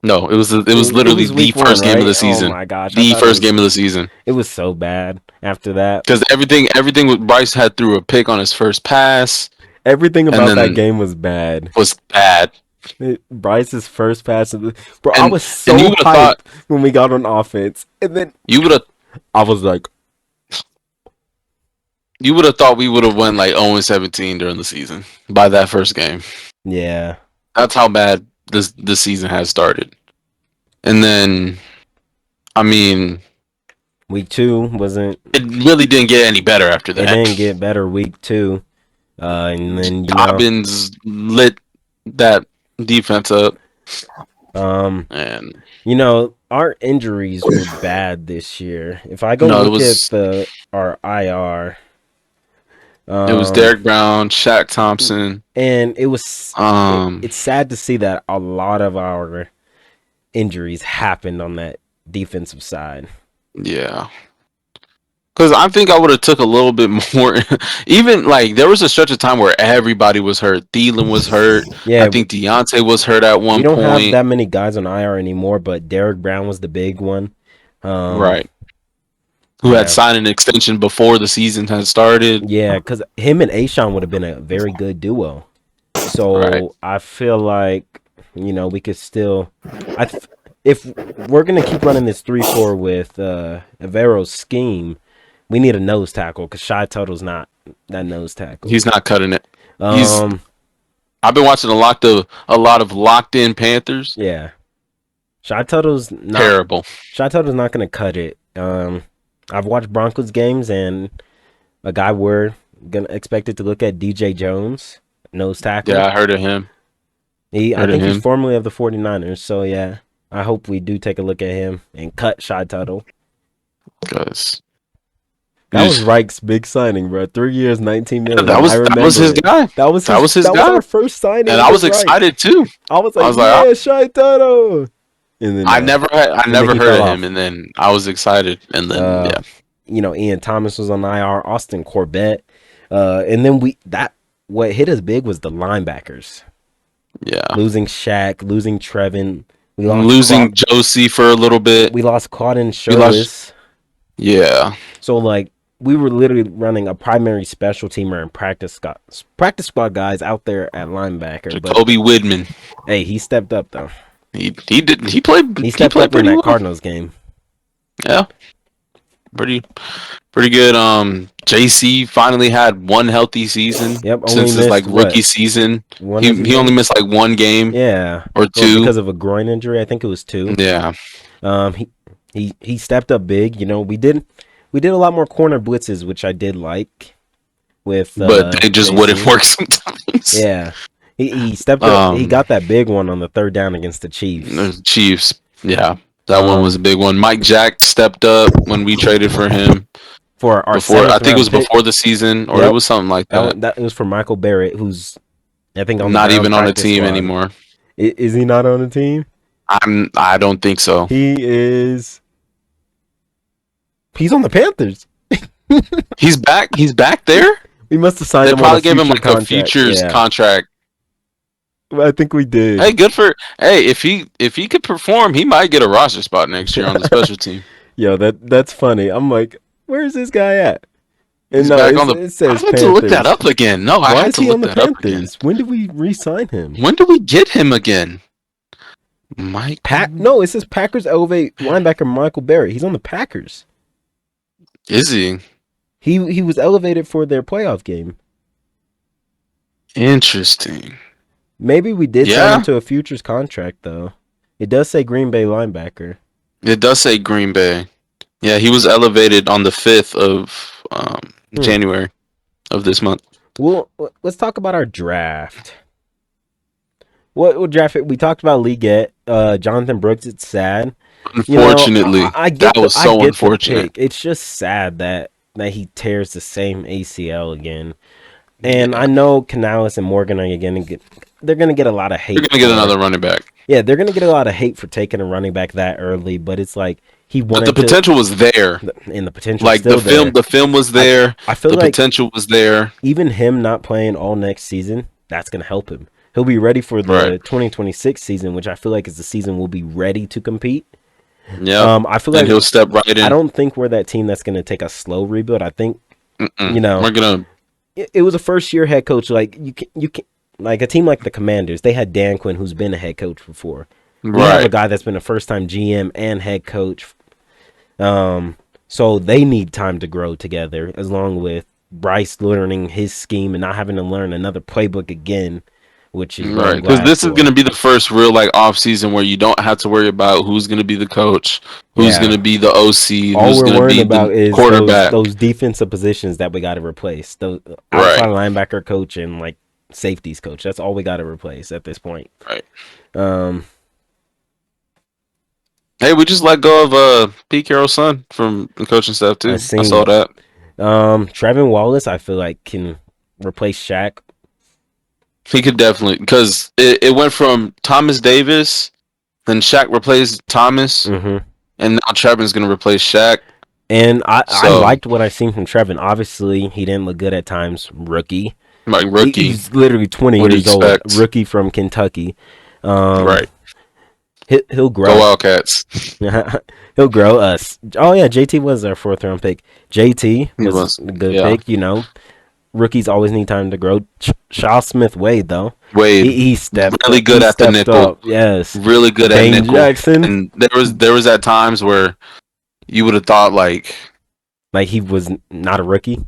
No, it was literally the first game of the season. Oh my gosh, the first game of the season. It was so bad after that because everything with Bryce had threw a pick on his first pass. Everything about that game was bad. Bryce's first pass, bro. I was so hyped when we got on offense, and then I was like, you would have thought we would have won like 0-17 during the season by that first game. Yeah, that's how bad this season has started. And then, I mean, week 2 wasn't. It really didn't get any better after that. It didn't get better week 2, and then Dobbins lit that defense up. And our injuries were bad this year. If I go look at our IR, it was Derek Brown, Shaq Thompson, and it was it's sad to see that a lot of our injuries happened on that defensive side. Yeah. Because I think I would have took a little bit more. Even, like, there was a stretch of time where everybody was hurt. Thielen was hurt. Yeah, I think Deontay was hurt at one point. We don't have that many guys on IR anymore, but Derek Brown was the big one. Right. Who had signed an extension before the season had started. Yeah, because him and Ashawn would have been a very good duo. So I feel like, we could still... if we're going to keep running this 3-4 with Avero's scheme... We need a nose tackle because Shy Tuttle's not that nose tackle. He's not cutting it. I've been watching a lot of locked in Panthers. Yeah, Shy Tuttle's not terrible. Shy Tuttle's not going to cut it. I've watched Broncos games and a guy we're gonna expected to look at DJ Jones, nose tackle. Yeah, I heard of him. I think he's formerly of the 49ers. So yeah, I hope we do take a look at him and cut Shy Tuttle. Because. That was Reich's big signing, bro. 3 years, $19 million. That was his guy. That was his guy. Was our first signing, and I was excited too. I was like, Shy Tuttle. And then I never heard of him, and then I was excited, and then Ian Thomas was on IR, Austin Corbett, and then what hit us big was the linebackers. Yeah, losing Shaq, losing Trevin, losing Josie for a little bit. We lost Claudin Sherlis. Yeah. So like. We were literally running a primary special teamer and practice squad guys out there at linebacker. Jacoby Widman. Hey, he stepped up though. He did. He played. He stepped up in that Cardinals game. Yeah, pretty good. JC finally had one healthy season. Yep, since his rookie season. He only missed like one game. Yeah, or two because of a groin injury. I think it was 2. Yeah. He stepped up big. We did a lot more corner blitzes, which I did like. But they just wouldn't work sometimes. Yeah, he stepped up. He got that big one on the 3rd down against the Chiefs. Yeah, that one was a big one. Mike Jack stepped up when we traded for him. for our before. I seventh think it was round pick. before the season, or it was something like that. That was for Michael Barrett, who's I think on the Not Browns even on the practice team squad. anymore. Is he not on the team? I don't think so. He is. He's on the Panthers. He's back. He's back there. We must have signed They him probably on gave him contract. a futures Yeah. contract. I think we did. Hey, if he could perform, he might get a roster spot next year on the special team. Yo, that's funny. I'm like, where's this guy at? And He's no, back on the. it I says had Panthers. to look that up again. No, I Why had is to he look on the that up again. Panthers? When did we re-sign him? When did we get him again? Mike? No, it says Packers elevate linebacker Michael Barrett. He's on the Packers. Is he? He was elevated for their playoff game. Interesting. Maybe we did sign him to a futures contract though. It does say Green Bay linebacker. It does say Green Bay. Yeah, he was elevated on the 5th of January of this month. Well, let's talk about our draft. What draft? We talked about Leggett, Jonathan Brooks. It's sad. Unfortunately, that was so unfortunate. It's just sad that he tears the same ACL again. And I know Canales and Morgan are they're gonna get a lot of hate. They're gonna get another running back. Yeah, they're gonna get a lot of hate for taking a running back that early, but it's like But the potential was there. And the potential, like still the film was there. I feel the like potential was there. Even him not playing all next season, that's gonna help him. He'll be ready for the 2026 season, which I feel like is the season we'll be ready to compete. Yeah, I feel like he'll step right in. I don't think we're that team that's gonna take a slow rebuild. I think we're gonna. It was a first-year head coach. Like you can like a team like the Commanders. They had Dan Quinn, who's been a head coach before. We have a guy that's been a first-time GM and head coach. So they need time to grow together, as long with Bryce learning his scheme and not having to learn another playbook again, which is right, because this is going to be the first real off season where you don't have to worry about who's going to be the coach, who's going to be the OC, all who's we're going to worried be about the is quarterback. Those defensive positions that we got to replace. The outside linebacker coach and like safeties coach. That's all we got to replace at this point. Right. Hey, we just let go of Pete Carroll's son from the coaching staff too. I saw that. Trevin Wallace, I feel like can replace Shaq. He could definitely, because it went from Thomas Davis, then Shaq replaced Thomas, and now Trevin's going to replace Shaq. And I liked what I seen from Trevin. Obviously, he didn't look good at times. Rookie. Like rookie. He's literally 20 years old. Rookie from Kentucky. Right. He'll grow. Go Wildcats. He'll grow us. Oh, yeah, JT was our 4th round pick. JT was a good pick, Rookies always need time to grow. Shaw Smith-Wade, though. He stepped really good at the nickel. Up. Yes. Really good at nickel. Jackson. And there was at times where you would have thought like he was not a rookie.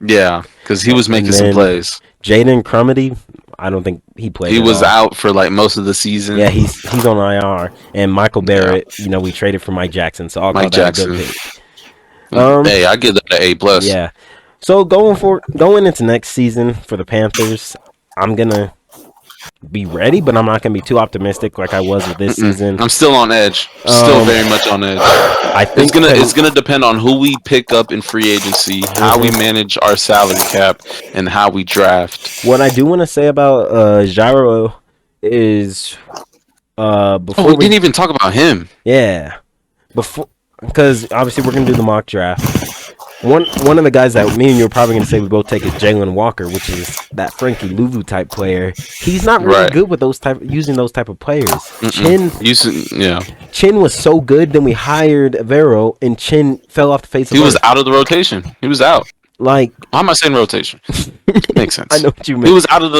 Yeah, because he was making some plays. Jaden Crumedy, I don't think he played. He was out for most of the season. Yeah, he's on IR. And Michael Barrett, we traded for Mike Jackson, so I'll call that a good pick. Hey, I give that an A+. Yeah. So going into next season for the Panthers, I'm gonna be ready, but I'm not gonna be too optimistic like I was with this season. I'm still on edge. Still very much on edge. I think it's gonna depend on who we pick up in free agency, how we manage our salary cap, and how we draft. What I do want to say about Jairo is before we didn't even talk about him. Yeah, because obviously we're gonna do the mock draft. One of the guys that me and you are probably going to say we both take is Jalen Walker, which is that Frankie Louvu type player. He's not really good with using those type of players. Chin was so good, then we hired Vero, and Chin fell off the face of the earth. He was out of the rotation. He was out. Like, how am I saying rotation? Makes sense. I know what you mean. He was out of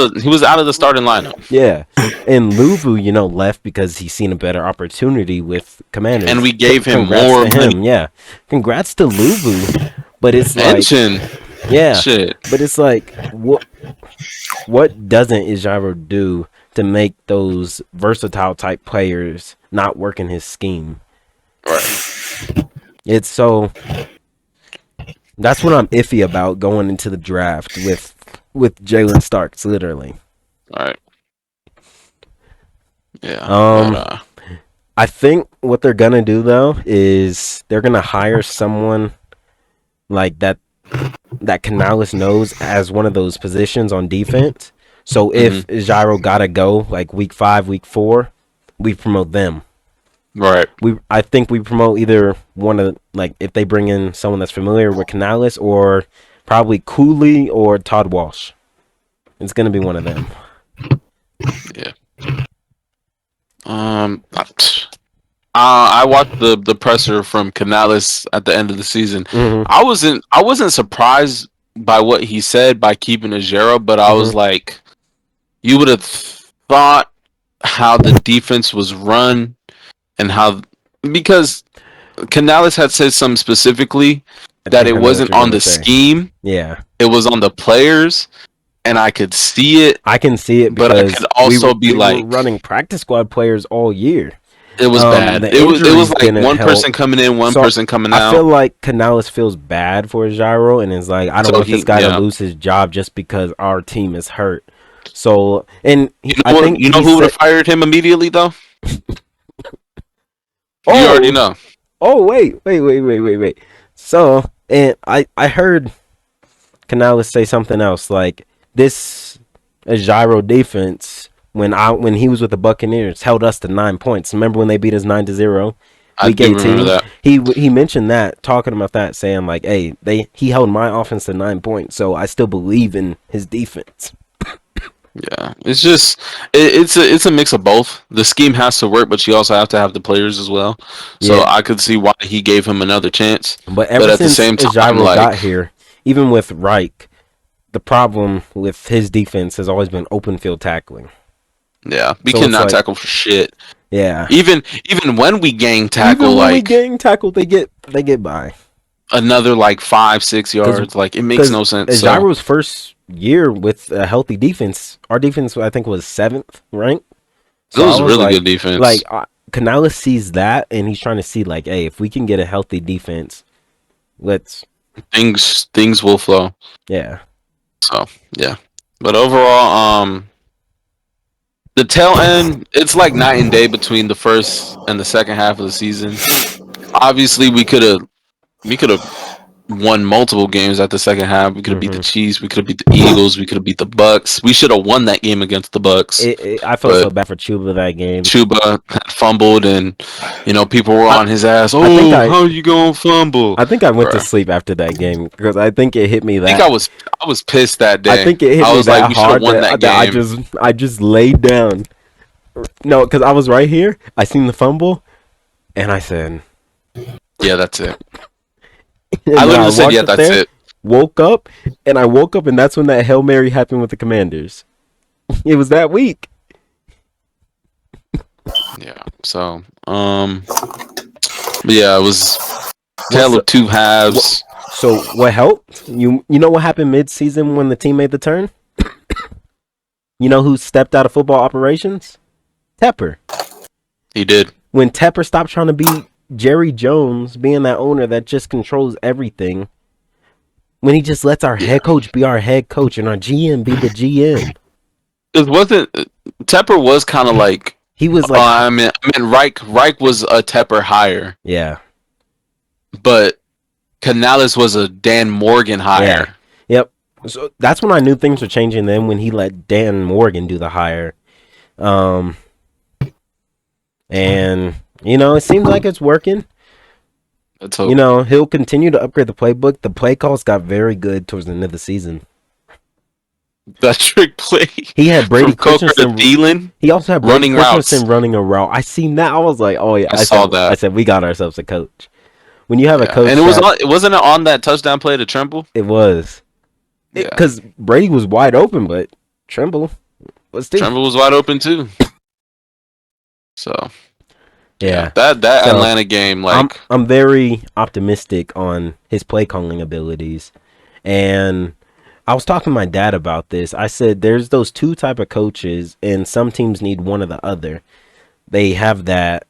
the starting lineup. Yeah, and Louvu, left because he's seen a better opportunity with Commanders, and we gave him more money. Yeah, congrats to Louvu. But it's Mention. Shit. But it's like, what doesn't Ijaro do to make those versatile type players not work in his scheme? Right. It's so. That's what I'm iffy about going into the draft with Jalen Starks, literally. All right. Yeah. I think what they're gonna do though is they're gonna hire someone like that Canales knows as one of those positions on defense. So if Gyro gotta go like week 5, week 4, we promote them. Right. I think we promote either one of, like, if they bring in someone that's familiar with Canales, or probably Cooley or Todd Walsh. It's gonna be one of them. Yeah. I watched the presser from Canales at the end of the season. Mm-hmm. I wasn't surprised by what he said by keeping a zero, but I was like, you would have thought how the defense was run and how, because Canales had said something specifically that it wasn't on the scheme. Yeah, it was on the players, and I could see it. I can see it, but I could also we like were running practice squad players all year. It was bad. It was like one person coming in, one person coming out. I feel like Canales feels bad for Gyro and is like, I don't want this guy to lose his job just because our team is hurt. So, and I think who would have fired him immediately though? You already know. Oh wait. So, and I heard Canales say something else like this: a Gyro defense. When he was with the Buccaneers, held us to 9 points. Remember when they beat us 9-0? I do remember that. He mentioned that, talking about that, saying like, "Hey, he held my offense to 9 points, so I still believe in his defense." Yeah, it's just it's a mix of both. The scheme has to work, but you also have to have the players as well. So I could see why he gave him another chance. But at the same time, Gyro got here, even with Reich, the problem with his defense has always been open field tackling. Yeah, we cannot tackle for shit. Yeah, even when we gang tackle, they get by another like 5-6 yards. Like it makes no sense. Gyro's first year with a healthy defense, our defense I think was 7th ranked. So it was really good defense. Like Canales sees that, and he's trying to see like, hey, if we can get a healthy defense, things will flow. Yeah. So yeah, but overall, the tail end, it's like night and day between the first and the second half of the season. Obviously, we could have won multiple games at the second half. We could have beat the Chiefs. We could have beat the Eagles. We could have beat the Bucks. We should have won that game against the Bucks. I felt so bad for Chuba that game. Chuba had fumbled, and people were on his ass. How you gonna fumble? I think I went to sleep after that game because I think it hit me that. I think I was pissed that day. I think it hit me that like, hard that I just laid down. No, because I was right here. I seen the fumble, and I said, "Yeah, that's it." I literally said, "Yeah, that's it." Woke up, and that's when that Hail Mary happened with the Commanders. It was that week. Yeah. So, yeah, it was tale of two halves. So what helped? You know what happened mid-season when the team made the turn? You know who stepped out of football operations? Tepper. He did. When Tepper stopped trying to be Jerry Jones, being that owner that just controls everything, when he just lets our head coach be our head coach and our GM be the GM. Tepper was kind of like, he was like, I mean Reich was a Tepper hire. Yeah. But Canales was a Dan Morgan hire. Yeah. Yep. So that's when I knew things were changing then, when he let Dan Morgan do the hire. And it seems like it's working. Let's hope. He'll continue to upgrade the playbook. The play calls got very good towards the end of the season. That trick play. He had Brady Christensen. Thielen. He also had Brady Christensen routes. running a route. I seen that. I was like, oh yeah. I saw that. I said we got ourselves a coach. When you have a coach, and wasn't it on that touchdown play to Tremble? It was. Because Brady was wide open, but Tremble was too. Tremble was wide open too. So. Yeah, that Atlanta game, like, I'm very optimistic on his play calling abilities, and I was talking to my dad about this. I said there's those two type of coaches, and some teams need one or the other. They have that,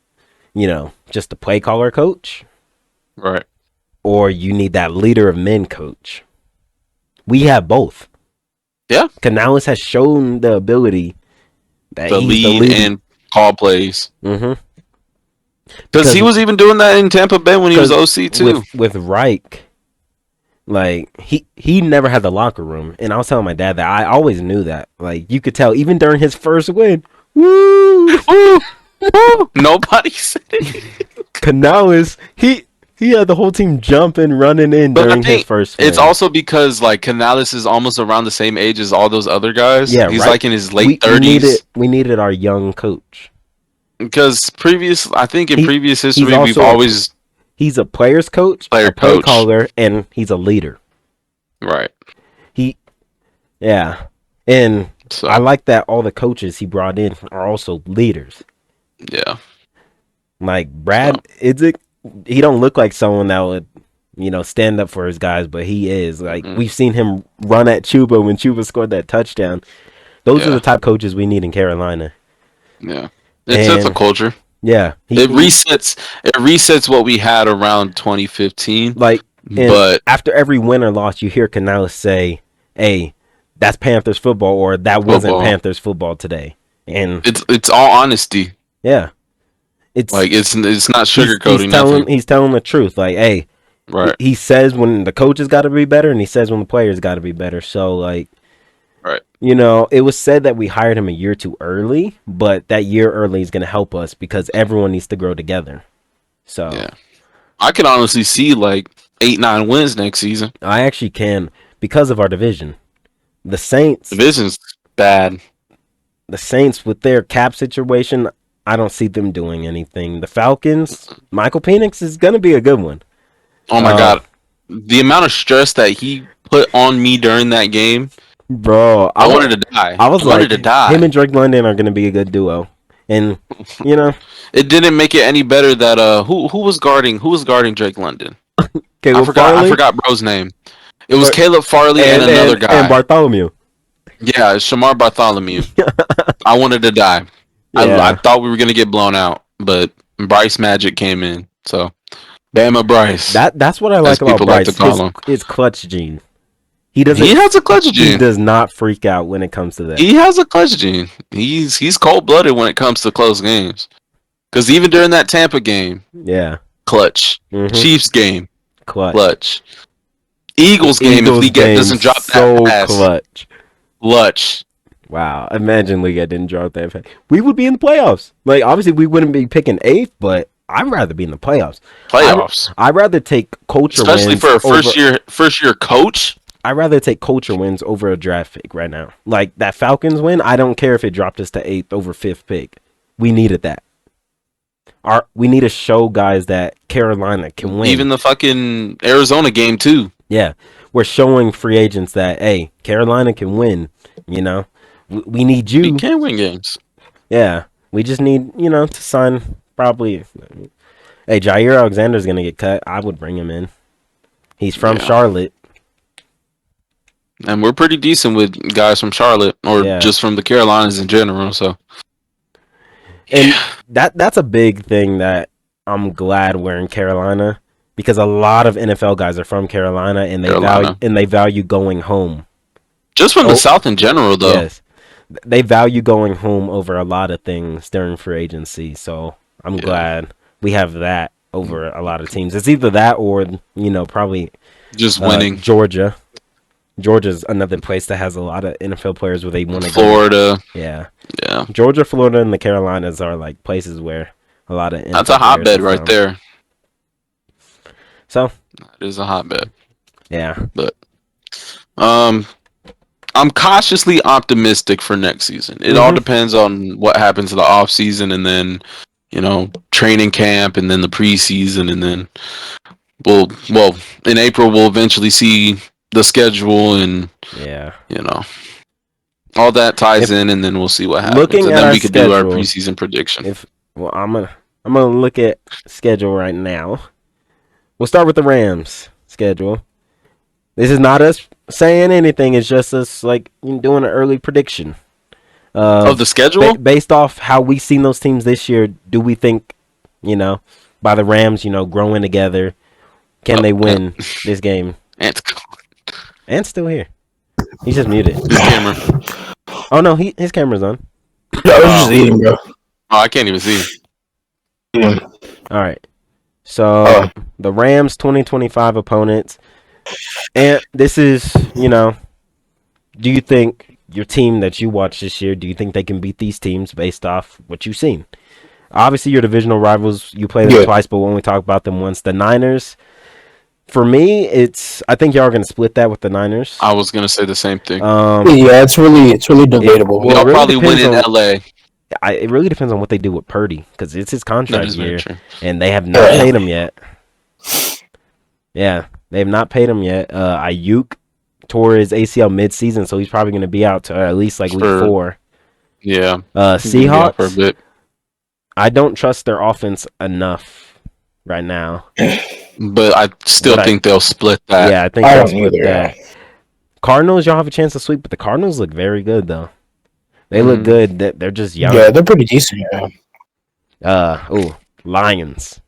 just the play caller coach, right? Or you need that leader of men coach. We have both. Yeah, Canales has shown the ability that he's the lead and call plays. Mm-hmm. Because he was even doing that in Tampa Bay when he was OC too. With Reich, Like he never had the locker room, and I was telling my dad that I always knew that. Like you could tell even during his first win. Woo! Woo! Nobody said it. Canales, he had the whole team jumping, running in But I during his think first win. it's also because like Canales is almost around the same age as all those other guys. Yeah, He's right. like in his late 30s. We needed our young coach. Because I think in previous history, also we've always he's a player's coach, a play caller, and he's a leader. Right. And So, I like that all the coaches he brought in are also leaders. Yeah. Like Brad Idzik, he don't look like someone that would, stand up for his guys, but he is. Like we've seen him run at Chuba when Chuba scored that touchdown. Those are the type of coaches we need in Carolina. Yeah. It sets a culture. Yeah. It resets what we had around 2015. Like, but after every win or loss, you hear Canales say, "Hey, that's Panthers football," or "That wasn't Panthers football today." And it's all honesty. Yeah. It's not sugarcoating nothing. He's telling the truth. Like, hey, right. He says when the coaches got to be better, and he says when the players got to be better. So, like, right. It was said that we hired him a year too early, but that year early is going to help us because everyone needs to grow together. So, yeah, I can honestly see like 8-9 wins next season. I actually can because of our division. The Saints division's bad. The Saints with their cap situation, I don't see them doing anything. The Falcons, Michael Penix is going to be a good one. Oh my God, the amount of stress that he put on me during that game. Bro, I wanted to die. I wanted to die. Him and Drake London are going to be a good duo, and it didn't make it any better that who was guarding Drake London. I forgot bro's name. It was Caleb Farley and another guy and Bartholomew. Yeah, it's Shamar Bartholomew. I wanted to die. Yeah. I thought we were gonna get blown out, but Bryce Magic came in. So, Bama Bryce. That's what I like about Bryce. His clutch gene. He has a clutch gene. He does not freak out when it comes to that. He has a clutch gene. He's cold blooded when it comes to close games. Because even during that Tampa game, clutch. Mm-hmm. Chiefs game, clutch. Eagles game, if Liget doesn't drop that pass, clutch. Wow, imagine Liget didn't drop that pass. We would be in the playoffs. Like, obviously, we wouldn't be picking 8th, but I'd rather be in the playoffs. I'd rather take culture wins, especially for a first year coach. I'd rather take culture wins over a draft pick right now. Like that Falcons win, I don't care if it dropped us to 8th over 5th pick. We needed that. We need to show guys that Carolina can win. Even the fucking Arizona game too. Yeah, we're showing free agents that Carolina can win. We need you. We can win games. Yeah, we just need to sign probably. Hey, Jair Alexander's gonna get cut. I would bring him in. He's from Charlotte. And we're pretty decent with guys from Charlotte or just from the Carolinas in general. So, and that's a big thing that I'm glad we're in Carolina because a lot of NFL guys are from Carolina and they value going home. Just from the South in general, though. Yes, they value going home over a lot of things during free agency. So I'm glad we have that over a lot of teams. It's either that or probably just winning. Georgia's another place that has a lot of NFL players where they want to go. Florida. Yeah. Georgia, Florida, and the Carolinas are like places where a lot of NFL that's a hotbed right there. So that is a hotbed. Yeah. But I'm cautiously optimistic for next season. It all depends on what happens in the off season and then, training camp and then the preseason and then in April we'll eventually see the schedule and all that ties in, and then we'll see what happens. Looking and at then our we could do our preseason prediction. I'm gonna look at schedule right now. We'll start with the Rams schedule. This is not us saying anything. It's just us like doing an early prediction of the schedule based off how we seen those teams this year. Do we think by the Rams growing together, can they win this game? Ant's still here. He's just muted. His camera. Oh no, his camera's on. Yeah, I was just eating, bro. Oh, I can't even see. All right. So the Rams 2025 opponents, And this is, do you think your team that you watch this year, do you think they can beat these teams based off what you've seen? Obviously, your divisional rivals, you played them twice, but when we talk about them once, the Niners, for me, I think y'all are going to split that with the Niners. I was gonna say the same thing. Yeah, it's really debatable. Y'all really probably win in depends on- LA. It really depends on what they do with Purdy, because it's his That contract is very year, true. and they have not paid him yet. Yeah, they have not paid him yet. Ayuk tore his ACL mid-season, so he's probably going to be out to at least like week 4. Yeah. He's gonna be out for a Seahawks, bit. I don't trust their offense enough right now. But I still think they'll split that. Yeah, I think I they'll don't split either. that. Cardinals, y'all have a chance to sweep, but the Cardinals look very good though. They look good. They're just young. Yeah, they're pretty decent. Yeah. Lions.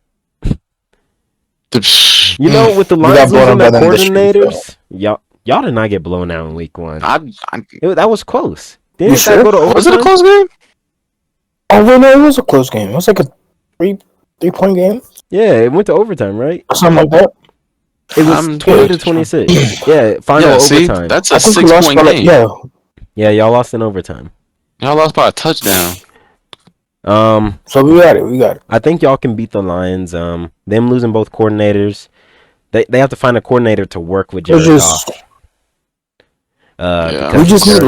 The- You know, with the We got Lions blown losing out their by them this year, coordinators, y'all did not get blown out in week 1. That was close. Didn't You that sure? go to overtime? Was it a close game? Oh, well, no, it was a close game. It was like a three-point game, Yeah, it went to overtime, right? something like that. It was 20-26. Yeah, final overtime. That's a I think we lost 6-point by game. Yeah, y'all lost in overtime. Y'all lost by a touchdown. So we got it. I think y'all can beat the Lions. Them losing both coordinators, they have to find a coordinator to work with Jared Goff. We just need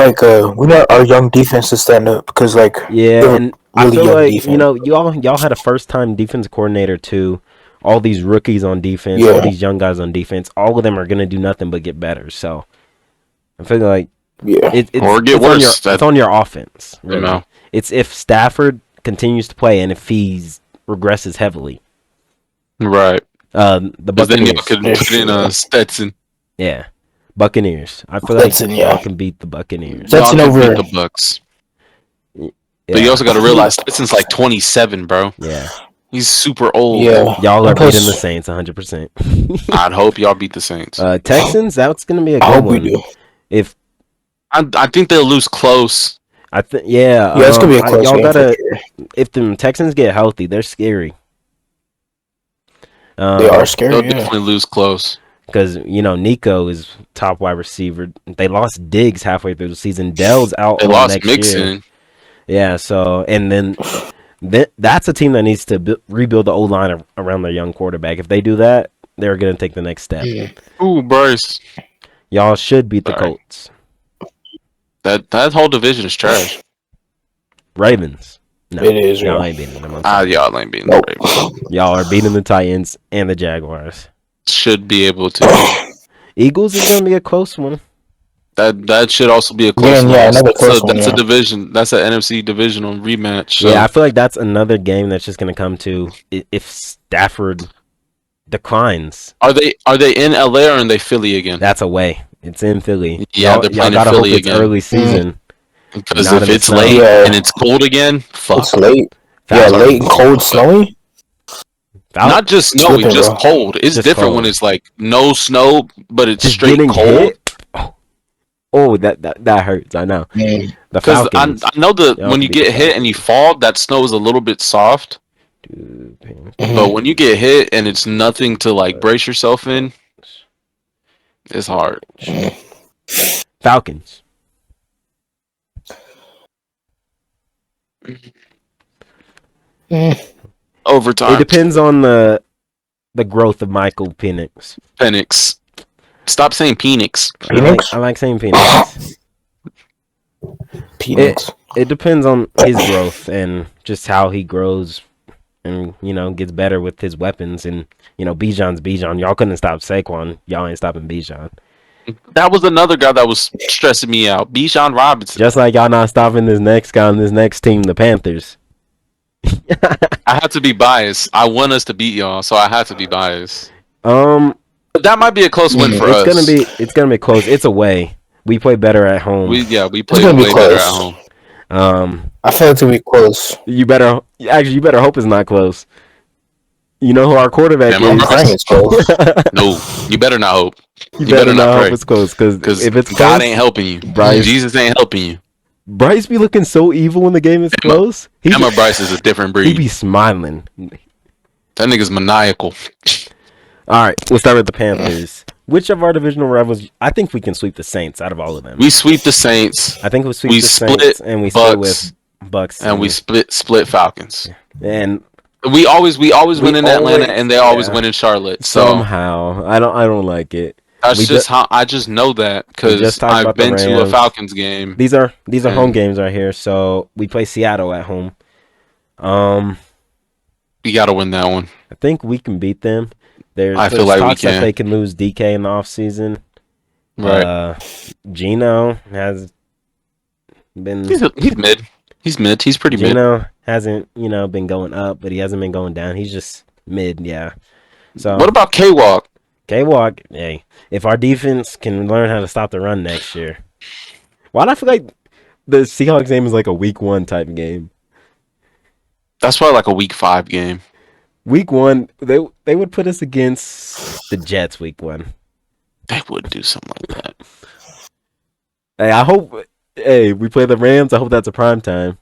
we need our young defense to stand up because and I really feel young like defense. y'all had a first time defense coordinator too. All these rookies on defense, Yeah. all these young guys on defense, all of them are gonna do nothing but get better. So I feel like it's Or get worse. It's on your offense. Really. You know. It's if Stafford continues to play and if he regresses heavily. Right. The Because then you Buccaneers. could put in Stetson. Yeah. Buccaneers. I feel like Stetson, y'all can beat the Buccaneers. Stetson Y'all can over beat the Bucks. Yeah. But you also got to realize Stetson's like 27, bro. Yeah. He's super old. Yeah. Y'all are Plus- beating the Saints 100%. I'd hope y'all beat the Saints. Texans, that's going to be a I good hope one. we do. If I think they'll lose close. I think Yeah, it's gonna be a close y'all game. gotta For sure. if the Texans get healthy, they're scary. They are scary. They'll Yeah. definitely lose close. Because Nico is top wide receiver. They lost Diggs halfway through the season. Dell's out. They all lost next Mixon. year. Yeah. So and then that's a team that needs to rebuild the O line around their young quarterback. If they do that, they're gonna take the next step. Ooh, Bryce. Y'all should beat the Sorry. Colts. That whole division is trash. Ravens. No, It is, y'all yeah. ain't beating them. I'm sorry. Y'all ain't beating Nope. the Ravens. Y'all are beating the Titans and the Jaguars. Should be able to. Eagles is gonna be a close one. That should also be a close one. Yeah, another close one, That's yeah. a division. That's an NFC divisional rematch. So. Yeah, I feel like that's another game that's just gonna come to if Stafford declines. Are they in LA or are they Philly again? That's away. It's in Philly. Yeah, they're playing in gotta Philly hope it's again. early season. Because Not if in it's the snow. late Yeah. and it's cold again, fuck. It's late. Falcons. Yeah, late and cold, snowy. Not just snowy, Slipping, just bro. cold. It's Just different cold. when it's like no snow, but it's Just straight getting cold. hit. Oh, that hurts. I know. Mm. The Because Falcons. I know that Y'all when you beat the get hit and you fall, that snow is a little bit soft. Dude, But when you get hit and it's nothing to like brace yourself in, it's hard. Falcons. Overtime. It depends on the growth of Michael Penix. Penix. Stop saying Penix. Phoenix? I like saying Penix. Phoenix. It depends on his growth and just how he grows and, gets better with his weapons. And, Bijan's Bijan. Y'all couldn't stop Saquon. Y'all ain't stopping Bijan. That was another guy that was stressing me out. Bijan Robinson. Just like y'all not stopping this next guy on this next team, the Panthers. I have to be biased. I want us to beat y'all, so I have to be biased. But But that might be a close win for us. it's gonna be close. It's away. We play better at home. We play gonna be way better at close. home. I feel it's gonna be close. You better hope it's not close. You know who our quarterback Damn, I'm is. Praying it's close. No, you better not hope. You better not pray. hope it's close, because if it's God close, ain't helping you. Bryce- Jesus ain't helping you. Bryce be looking so evil when the game is close. Emma Bryce is a different He breed. be smiling. That nigga's maniacal. All right, we'll start with the Panthers. Which of our divisional rivals? I think we can sweep the Saints out of all of them. We sweep the Saints. I think we sweep We the split Saints, and we split with Bucks, and we split Falcons. and We always win in Atlanta, always- and they always yeah. win in Charlotte. So somehow I don't like it. that's just how I just know that because just talked I've about the been to a Rams. Falcons game. These are home And- games right here. So we play Seattle at home. You got to win that one. I think we can beat them. I feel like we talks that can. they can lose DK in the offseason. Right. Gino has been. He's mid. He's mid. He's pretty mid. Gino hasn't been going up, but he hasn't been going down. He's just mid. Yeah. So What about K-Walk? K-Walk, hey, if our defense can learn how to stop the run next year. Why do I feel like the Seahawks game is like a week 1 type game? That's probably like a week 5 game. Week 1, they would put us against the Jets week 1. They would do something like that. Hey, I hope we play the Rams. I hope that's a prime time.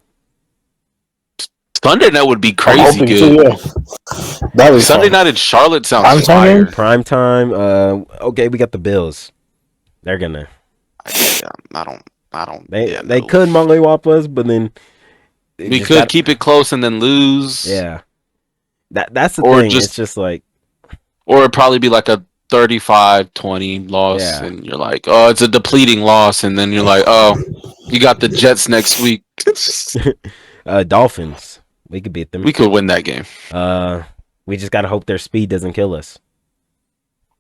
Sunday night would be I'm crazy hoping good. too, yeah. That was Sunday fun. night in Charlotte sounds Prime time fire. game? Prime time. Okay, we got the Bills. They're gonna. I don't. They no. could mollywop us, but then We could keep it close and then lose. Yeah. That's the Or thing. just- It's just like Or it'd probably be like a 35-20 loss, Yeah. and you're like, oh, it's a depleting loss, and then you're like, oh, you got the Jets next week. Dolphins. We could beat them. We could win that game. We just gotta hope their speed doesn't kill us.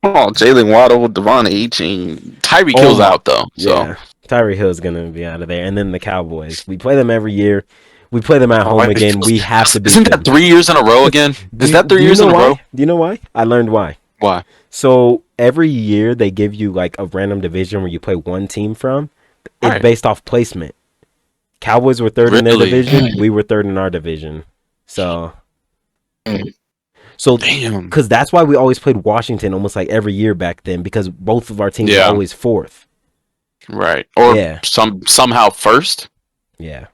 Oh, Jalen Waddle, Devon Achane, Tyree Kill's out though. So Yeah, Tyree Hill's gonna be out of there, and then the Cowboys. We play them every year. We play them at home again. We have to beat Isn't them. that 3 years in a row again? Is that 3 years in a row? Do you know why? I learned why. Why? So every year they give you like a random division where you play one team from. It's Right. based off placement. Cowboys were third in their Really? division. We were third in our division. So Damn. because that's why we always played Washington almost like every year back then, because both of our teams Yeah. were always fourth. Right. Or Yeah. somehow first. Yeah.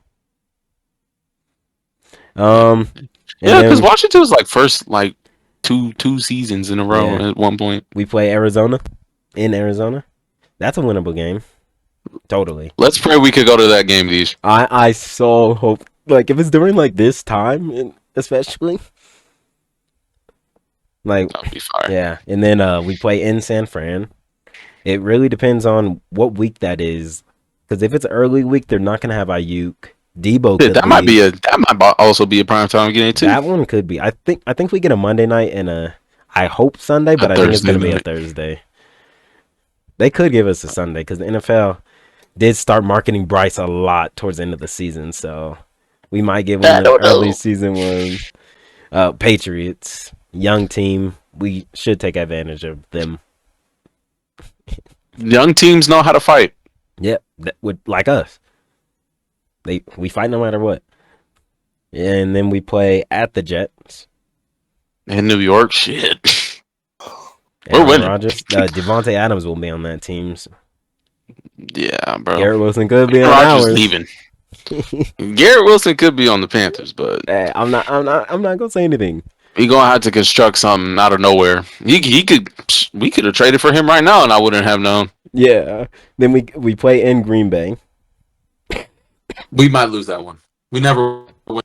And Yeah, because then Washington was like first like two seasons in a row Yeah. at one point. we play Arizona in Arizona. That's a winnable game. Totally. Let's pray we could go to that game, these. I so hope, like, if it's during like this time, especially like That'd be fire. yeah. And then we play in San Fran. It really depends on what week that is, because if it's an early week, they're not gonna have Ayuk. Debo Yeah, could that might also be a prime time game too. That one could be. I think we get a Monday night and I hope Sunday, but I think it's Thursday gonna be a night. Thursday. They could give us a Sunday because the NFL did start marketing Bryce a lot towards the end of the season, so we might give them the early season one. Patriots, young team. We should take advantage of them. Young teams know how to fight. Yep, that would like us. We fight no matter what. And then we play at the Jets. In New York, shit. We're Aaron winning. Rodgers, Devontae Adams will be on that team. So Yeah, bro. Garrett Wilson could be on Rodgers ours. leaving. Garrett Wilson could be on the Panthers, but Hey, I'm not gonna say anything. we gonna have to construct something out of nowhere. We could have traded for him right now, and I wouldn't have known. Yeah. Then we play in Green Bay. We might lose that one. We never win.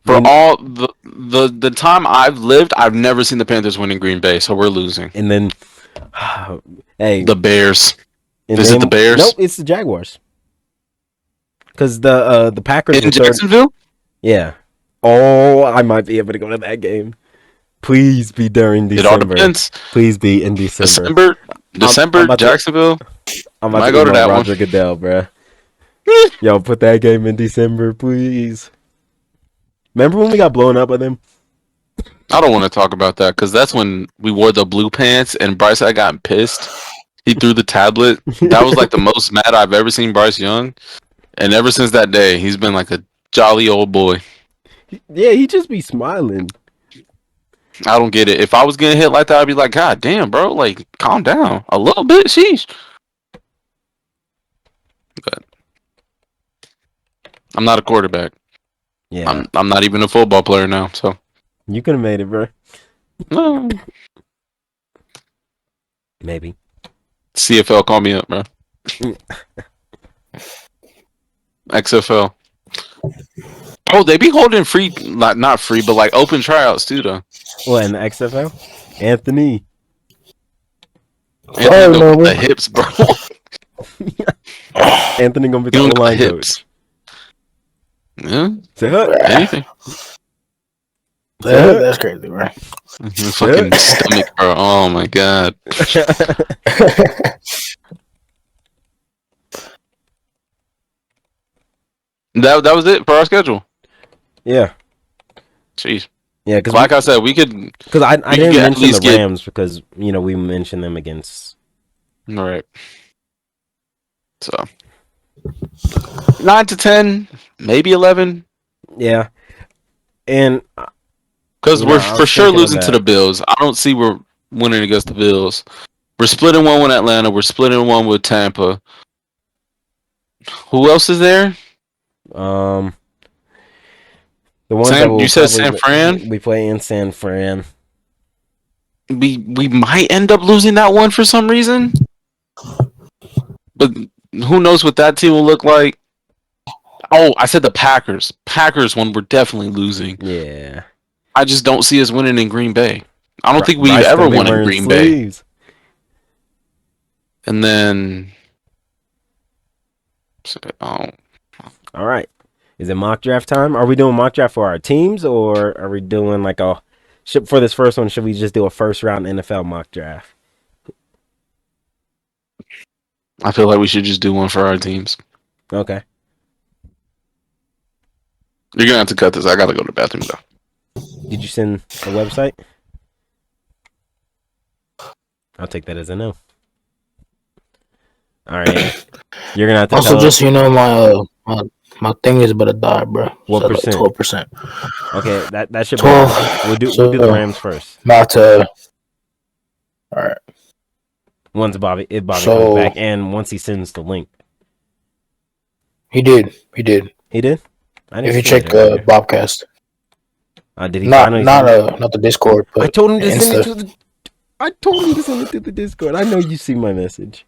For Then- all the time I've lived, I've never seen the Panthers win in Green Bay, so we're losing. And then hey, The Bears. and is it then- the Bears? Nope, it's the Jaguars. Because the Packers In were third. Jacksonville? Yeah. Oh, I might be able to go to that game. Please be during It all December. depends. Please be in December. December, I'm about to- Jacksonville. I'm Might about to go go to that one. Roger Goodell, bruh. Yo, put that game in December, please. Remember when we got blown up by them? I don't want to talk about that because that's when we wore the blue pants and Bryce had gotten pissed. He threw the tablet. That was like the most mad I've ever seen Bryce Young. And ever since that day, he's been like a jolly old boy. Yeah, he just be smiling. I don't get it. If I was getting hit like that, I'd be like, God damn, bro, like calm down a little bit. Sheesh. But I'm not a quarterback. Yeah, I'm not even a football player now. So you could have made it, bro. no. Maybe. CFL, call me up, bro. XFL. Oh, they be holding free, like not free, but like open tryouts too, though. What, in the XFL? Anthony. Anthony Oh, gonna no, put the bro. hips, bro. Anthony gonna be He the don't got O-line hips. coach. Yeah, Say what? anything. Say what? That's crazy, bro. Fucking stomach, bro. Oh my god. That was it for our schedule. Yeah. Jeez. Yeah, because Like I said, we could I didn't get, at mention the least get Rams because we mentioned them against. all right. So 9 to 10, maybe 11, Yeah, and because we're I for was sure thinking of losing to that. the Bills. I don't see we're winning against the Bills. We're splitting one with Atlanta. We're splitting one with Tampa. Who else is there? Um, the ones that You will said probably San Fran. we play in San Fran. We might end up losing that one for some reason, but who knows what that team will look like. Oh, I said the Packers. Packers one we're definitely losing. Yeah, I just don't see us winning in Green Bay. I don't think we've Bryce ever gonna be won in wearing Green Bay. sleeves. And then, oh, All right, is it mock draft time? Are we doing mock draft for our teams, or are we doing like a for this first one? Should we just do a first round NFL mock draft? I feel like we should just do one for our teams. Okay. You're gonna have to cut this. I gotta go to the bathroom though. Did you send the website? I'll take that as a no. All right. You're gonna have to Also, tell just my thing is about to die, bro. What So, percent? 12%. Okay, that should be 12. enough. We'll do So, the Rams first. About to. All right. Once if Bobby So- comes back and once he sends the link. He did. He did. He did? I If you see check it earlier. Bobcast, Did he not finally send it? not the Discord, but I told him to Insta. send it to the I told him to send it to the Discord. I know you see my message.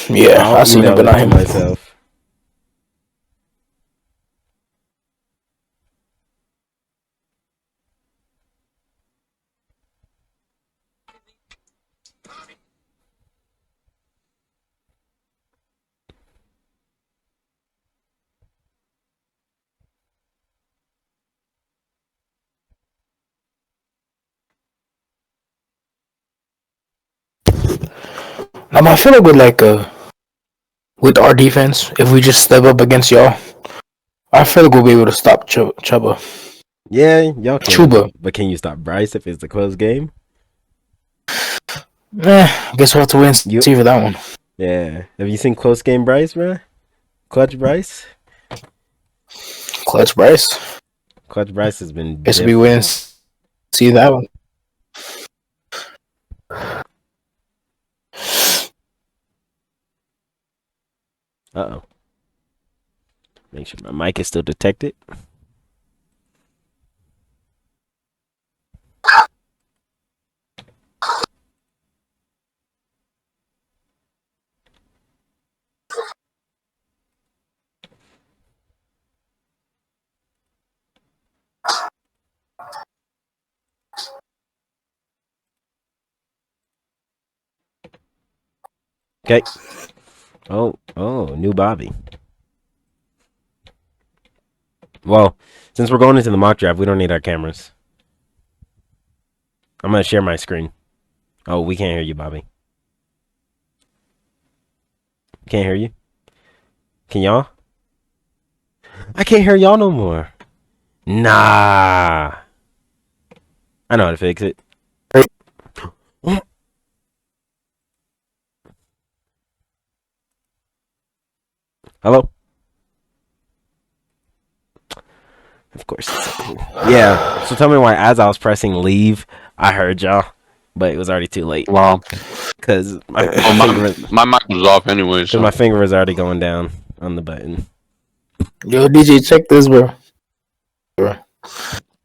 Yeah, I'll I seen it, email but not to him. myself. I feel like with our defense, if we just step up against y'all, I feel like we'll be able to stop Chuba. Yeah, y'all can. Chuba. But can you stop Bryce if it's a close game? I guess we'll have to wait and see for that one. Yeah. Have you seen close game Bryce, bro? Clutch Bryce? Clutch Bryce. Clutch Bryce has been. Guess we wait and see that one. Uh-oh. Make sure my mic is still detected. Okay. Oh, new Bobby. Well, since we're going into the mock draft, we don't need our cameras. I'm going to share my screen. Oh, we can't hear you, Bobby. Can't hear you? Can y'all? I can't hear y'all no more. Nah. I know how to fix it. Hello? Of course. Yeah. So tell me why, as I was pressing leave, I heard y'all, but it was already too late. Wow. Because my mic was off anyway. So my finger was already going down on the button. Yo, DJ, check this, bro.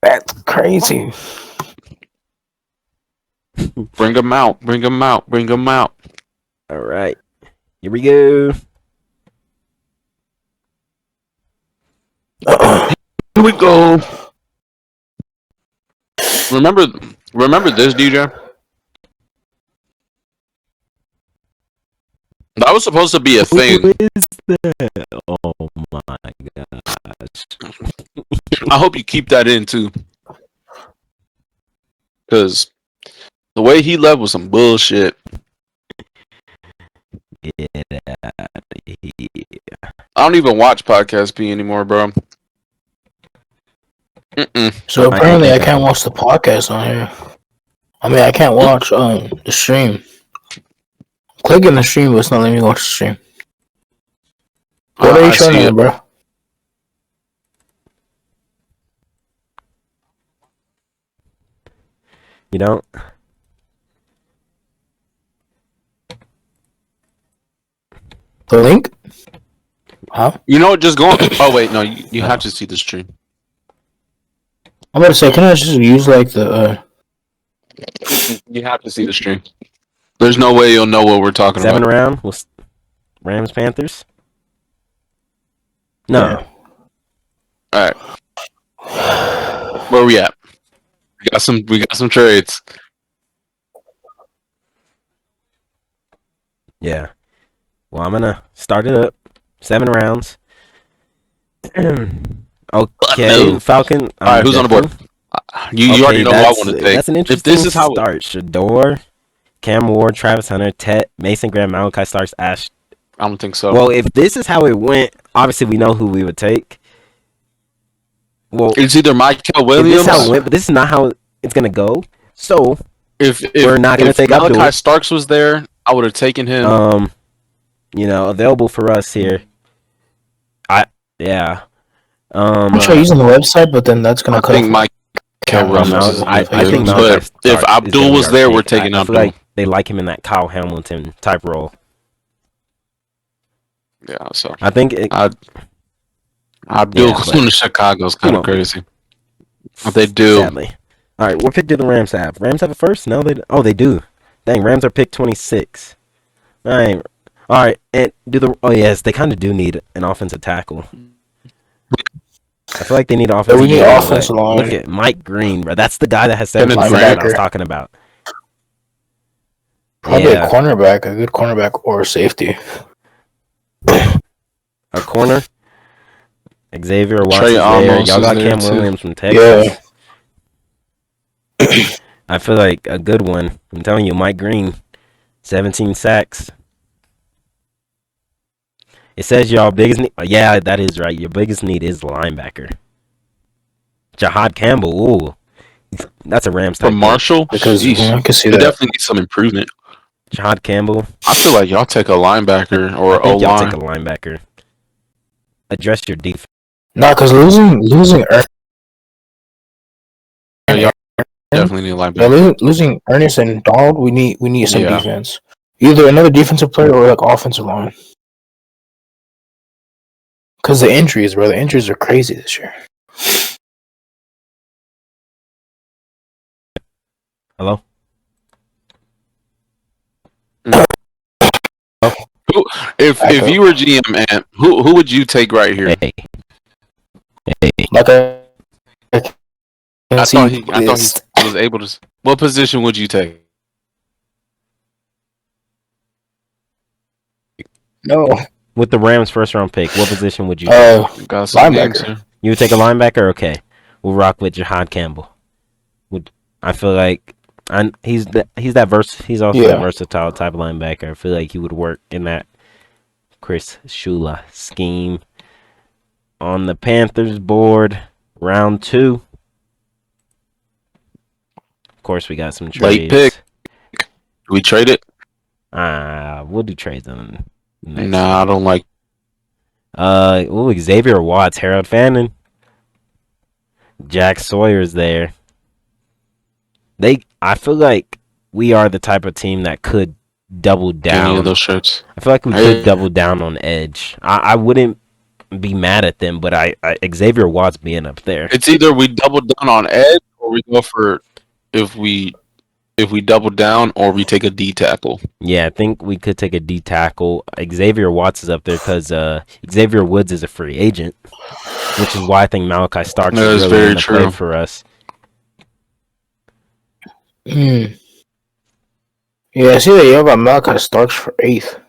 That's crazy. Bring them out. Bring them out. Bring them out. All right. Here we go. Here we go. Remember this, DJ? That was supposed to be a thing. Who is that? Oh my gosh. I hope you keep that in too. Because the way he left was some bullshit. Get out of here. I don't even watch Podcast P anymore, bro. So apparently I can't watch the podcast on here. I mean, I can't watch the stream. Clicking the stream, but it's not letting me watch the stream. What are you showing me, bro? You don't? The link? Huh? You know what? Just go on. Oh, wait. No, you have to see the stream. I'm about to say, can I just use like the... You have to see the stream. There's no way you'll know what we're talking 7 about. round was Rams Panthers? No. Yeah. Alright. Where we at? We got some trades. Yeah. Well, I'm gonna start it up. 7 rounds. Okay, Falcon. Alright, who's on the board? You already know who I want to take. That's an interesting start. Shador, Cam Ward, Travis Hunter, Tet, Mason Graham, Malachi Starks, Ash. I don't think so. Well, if this is how it went, obviously we know who we would take. Well, it's either Michael Williams. This is how it went, but this is not how it's gonna go. So if we're not gonna take Malachi Abdul. Starks was there, I would have taken him. Available for us here. I'm sure using the website, but then that's gonna I think Mike. I think but if Abdul was there, we're taking Abdul. Like they like him in that Kyle Hamilton type role. Yeah, so I think Abdul going to Chicago is kind of crazy. What they do? Sadly. All right, what pick do the Rams have? Rams have it first? No, they do. Dang, Rams are pick 26. All right, and yes, they kind of do need an offensive tackle. I feel like they need offensive. We need offensive line. Look at Mike Green, bro. That's the guy that has 7 that I was talking about. Probably a cornerback, a good cornerback or a safety. A corner. Xavier Watts there. Y'all got Cam Williams from Texas. Yeah. I feel like a good one. I'm telling you, Mike Green, 17 sacks. It says y'all biggest need. Yeah, that is right. Your biggest need is linebacker. Jahad Campbell. Ooh, that's a Rams type. From Marshall, because I can see that. They definitely need some improvement. Jahad Campbell. I feel like y'all take a linebacker or O line. Y'all take a linebacker. Address your defense. No, because losing y'all definitely need a linebacker. Yeah, losing Ernest and Donald, we need some defense. Either another defensive player or like offensive line. Because the injuries, bro, the injuries are crazy this year. Hello? If you were GM, man, who would you take right here? Hey. Like I thought he was able to. What position would you take? No. With the Rams' first round pick, what position would you take? Linebacker. You would take a linebacker? Okay. We'll rock with Jahad Campbell. I feel like he's also that versatile type of linebacker. I feel like he would work in that Chris Shula scheme. On the Panthers board, round 2. Of course, we got some trades. Late pick. Do we trade it? We'll do trades on. Nah, I don't like. Xavier Watts, Harold Fannin, Jack Sawyer's there. I feel like we are the type of team that could double down. Any of those shirts. I feel like we could double down on edge. I wouldn't be mad at them, but Xavier Watts being up there. It's either we double down on edge or we go for if we if we double down or we take a D tackle. Yeah, I think we could take a D tackle. Xavier Watts is up there because Xavier Woods is a free agent, which is why I think Malachi Starks That is is really very in the play true. for us. Yeah, I see that you have Malachi Starks for 8th.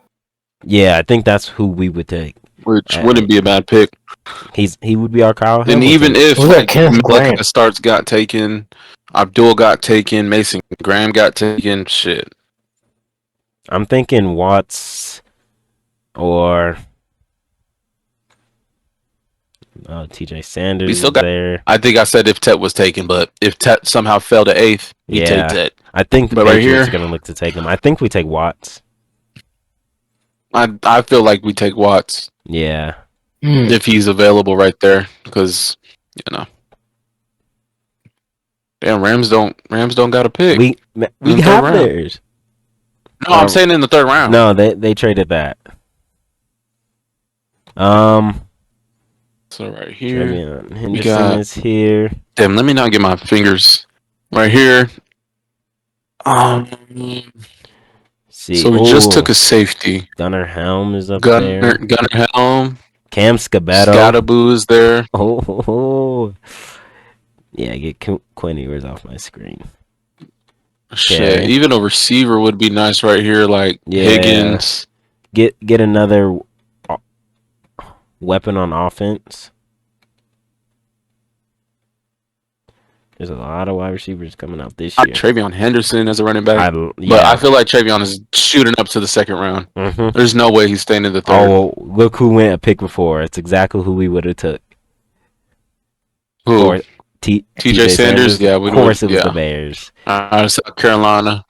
Yeah, I think that's who we would take. Which wouldn't be a bad pick. He would be our Kyle And Hamilton. even if Who's that, Kenneth Malachi Grant? Starks got taken, Abdul got taken, Mason Graham got taken, shit. I'm thinking Watts or TJ Sanders We still is got. there. I think I said if Tet was taken, but if Tet somehow fell to 8th, we take Tet. I think the But right Patriots here- are going to look to take him. I think we take Watts. I feel like we take Watts Yeah. if he's available right there, because damn, Rams don't got a pick. We In the third have round. theirs. No, I'm saying in the 3rd round. No, they traded that. So right here, Trevion Henderson got- is here. damn. Let me not get my fingers right here. See, So we just took a safety. Gunnar Helm is up there. Gunnar Helm. Cam Scabetto. Scattaboo is there. Oh. Yeah, get Quinn Ewers off my screen. Shit, Okay. even a receiver would be nice right here, like Yeah. Higgins. Get another weapon on offense. There's a lot of wide receivers coming out this year. Travion Henderson as a running back. Yeah. But I feel like Travion is shooting up to the 2nd round. Mhm. There's no way he's staying in the 3rd. Oh, look who went a pick before. It's exactly who we would have took. Who? Or TJ Sanders? Yeah, of course it was the Bears. South Carolina.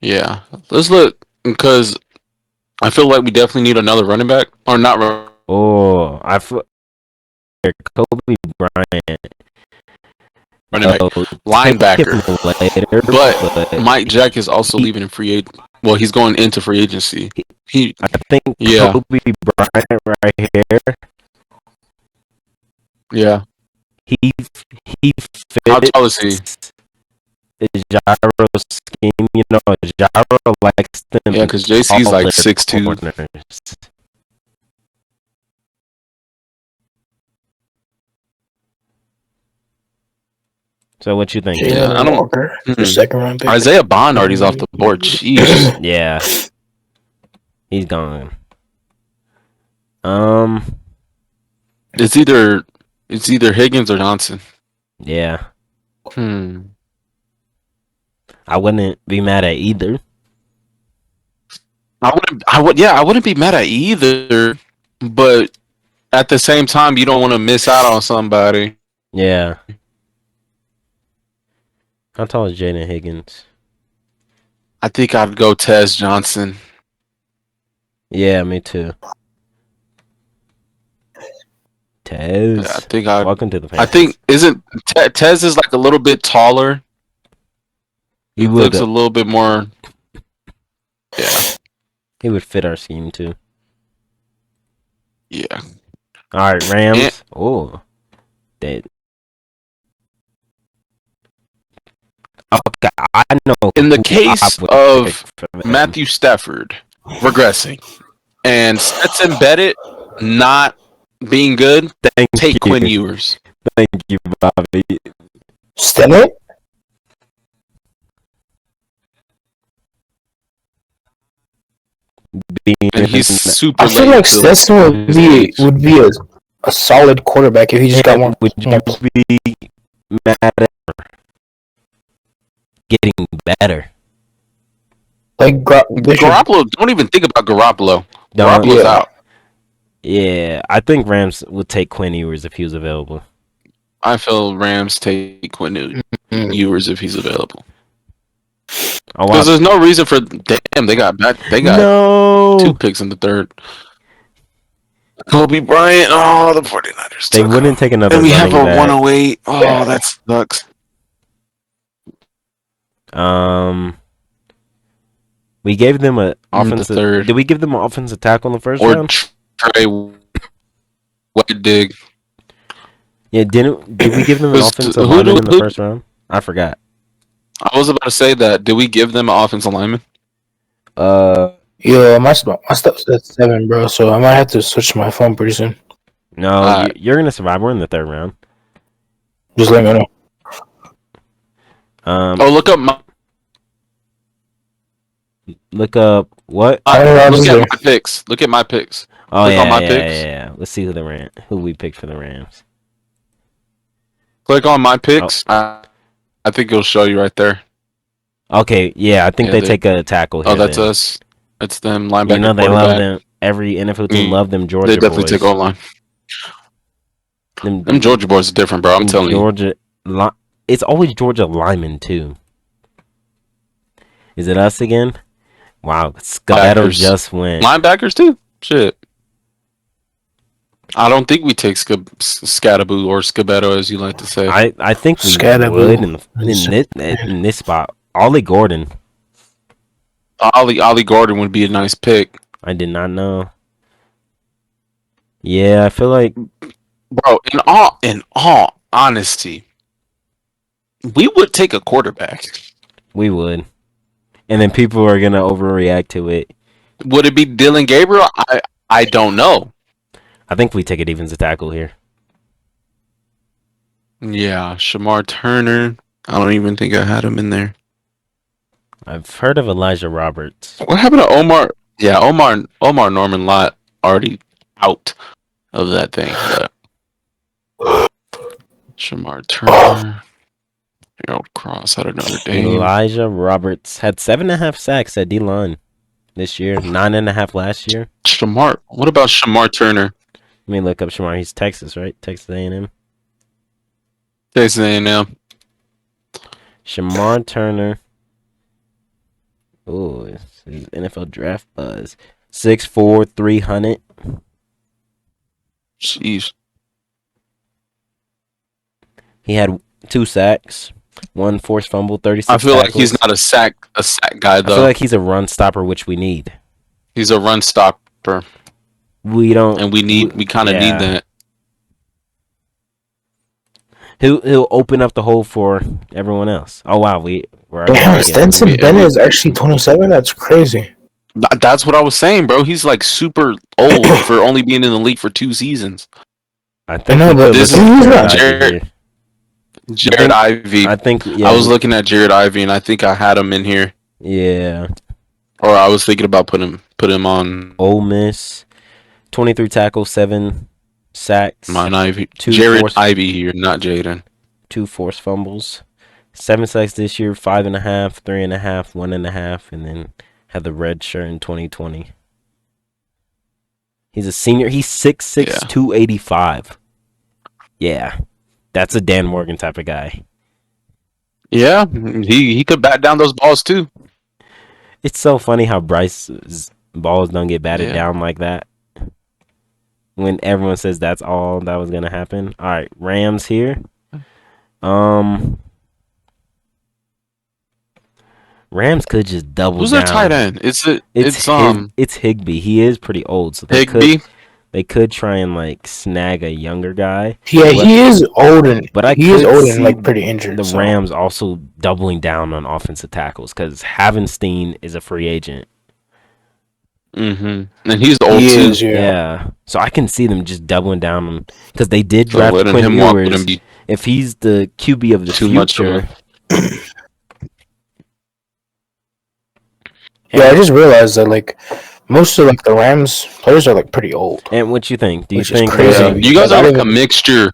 Yeah. Let's look, because I feel like we definitely need another running back. Or not. Oh, I feel Kobe Bryant. Running back. Linebacker. But Mike Jack is also leaving in free agent. Well, he's going into free agency. I think Yeah. Kobe Bryant right here. Yeah. He How fits tall is he? the gyro scheme. You know, gyro likes them. Yeah, because JC's like 6'2". corners. So what you think? Yeah, I don't- Walker, the Mhm. 2nd round pick. Isaiah Bond already off the board. Jeez. Yeah, he's gone. It's either Higgins or Johnson. Yeah, I I wouldn't be mad at either. wouldn't be mad at either, but at the same time, you don't want to miss out on somebody. Yeah. How tall is Jaden Higgins? I think I'd go Tez Johnson. Yeah, me too. Tez. Yeah, I think I. Welcome to the I Panthers. think isn't Tez is like a little bit taller. he Looks would. a little bit more. Yeah, He would fit our scheme too. yeah. All right, Rams. Oh, dead. Okay, I know. In the who case I would of pick for them. Matthew Stafford regressing and Stetson Bennett not being good, Thank take you. Quinn Ewers. Thank you, Bobby. Stennett? And he's super I feel late like to Stetson would be a solid quarterback if he just got more. Would you be mad at getting better? Like Garoppolo. Don't even think about Garoppolo. Don't- Garoppolo's yeah. out. Yeah, I think Rams would take Quinn Ewers if he was available. I feel Rams take Quinn Ewers if he's available. Oh, Because there's no reason for damn. They got 2 picks in the 3rd. Kobe Bryant. Oh, the 49ers. They took wouldn't him. take another And we running have a back. 108. Oh, that sucks. We gave them an In the offensive. 3rd. Did we give them an offensive tackle in the first Or round? Trey Wet Dig. Yeah, did we give them an Was- offensive who lineman do- in the who- first round? I forgot. I was about to say that. Did we give them an offensive lineman? Yeah, my stuff's at 7, bro. So I might have to switch my phone pretty soon. No, you're gonna survive. We're in the third round. Just let me know. Look up my. Look up what? Look at my picks. Look at my picks. Oh Click yeah, on my yeah, picks. yeah. Let's see who we picked for the Rams. Click on my picks. I think it'll show you right there. Okay, yeah, I think they take a tackle here. Oh, that's then. us. That's them. Linebacker. You know they love them. Every NFL team love them Georgia boys. They definitely take O-line. Them Georgia boys are different, bro. I'm telling you. It's always Georgia linemen too. Is it us again? Wow, Scabetto just went. Linebackers too? Shit. I don't think we take Scadaboo or Scabetto, as you like to say. I think we would in this spot. Ollie Gordon. Ollie Gordon would be a nice pick. I did not know. Yeah, I feel like, bro, in all honesty, we would take a quarterback. We would. And then people are gonna overreact to it. Would it be Dylan Gabriel? I don't know. I think we take a defensive tackle here. Yeah, Shamar Turner. I don't even think I had him in there. I've heard of Elijah Roberts. What happened to Omar? Yeah, Omar Norman Lott already out of that thing. But Shamar Turner, Harold Cross out of Notre Dame. Elijah Roberts had 7.5 sacks at D-line this year, 9.5 last year. Shamar, what about Shamar Turner? Let me look up Shamar. He's Texas, right? Texas A&M. Texas A&M. Shamar Turner. Oh, NFL draft buzz. 6'4", 300. Jeez. He had 2 sacks, 1 forced fumble, 36 I feel tackles. like he's not a sack guy though. I feel like he's a run stopper, which we need. He's a run stopper. We don't, and we kind of need that. He'll open up the hole for everyone else. Oh wow, we're damn, Stetson Bennett is actually 27. That's crazy. That's what I was saying, bro. He's like super old for only being in the league for 2 seasons. I think but this is not Jared Ivey. I think I was looking at Jared Ivey, and I think I had him in here. Yeah. Or I was thinking about put him on. Ole Miss, 23 tackles, 7 sacks. Mine Ivy. Jared Ivey here, not Jaden. 2 forced fumbles, 7 sacks this year, 5.5, 3.5, 1.5, and then had the red shirt in 2020. He's a senior. He's 6'6", 285. Yeah, that's a Dan Morgan type of guy. Yeah, he could bat down those balls too. It's so funny how Bryce's balls don't get batted down like that. When everyone says that's all that was gonna happen. All right, Rams here. Rams could just double Who's down. their tight end? It's Higbee. He is pretty old, so they could try and like snag a younger guy. Yeah, he is old and he is old and like pretty injured. The Rams also doubling down on offensive tackles because Havenstein is a free agent. And he's old too. Yeah, so I can see them just doubling down on because they did draft Quinn Ewers. If he's the QB of the future. Yeah, I just realized that like most of like the Rams players are like pretty old. And what you think? Do you think you guys are like a mixture?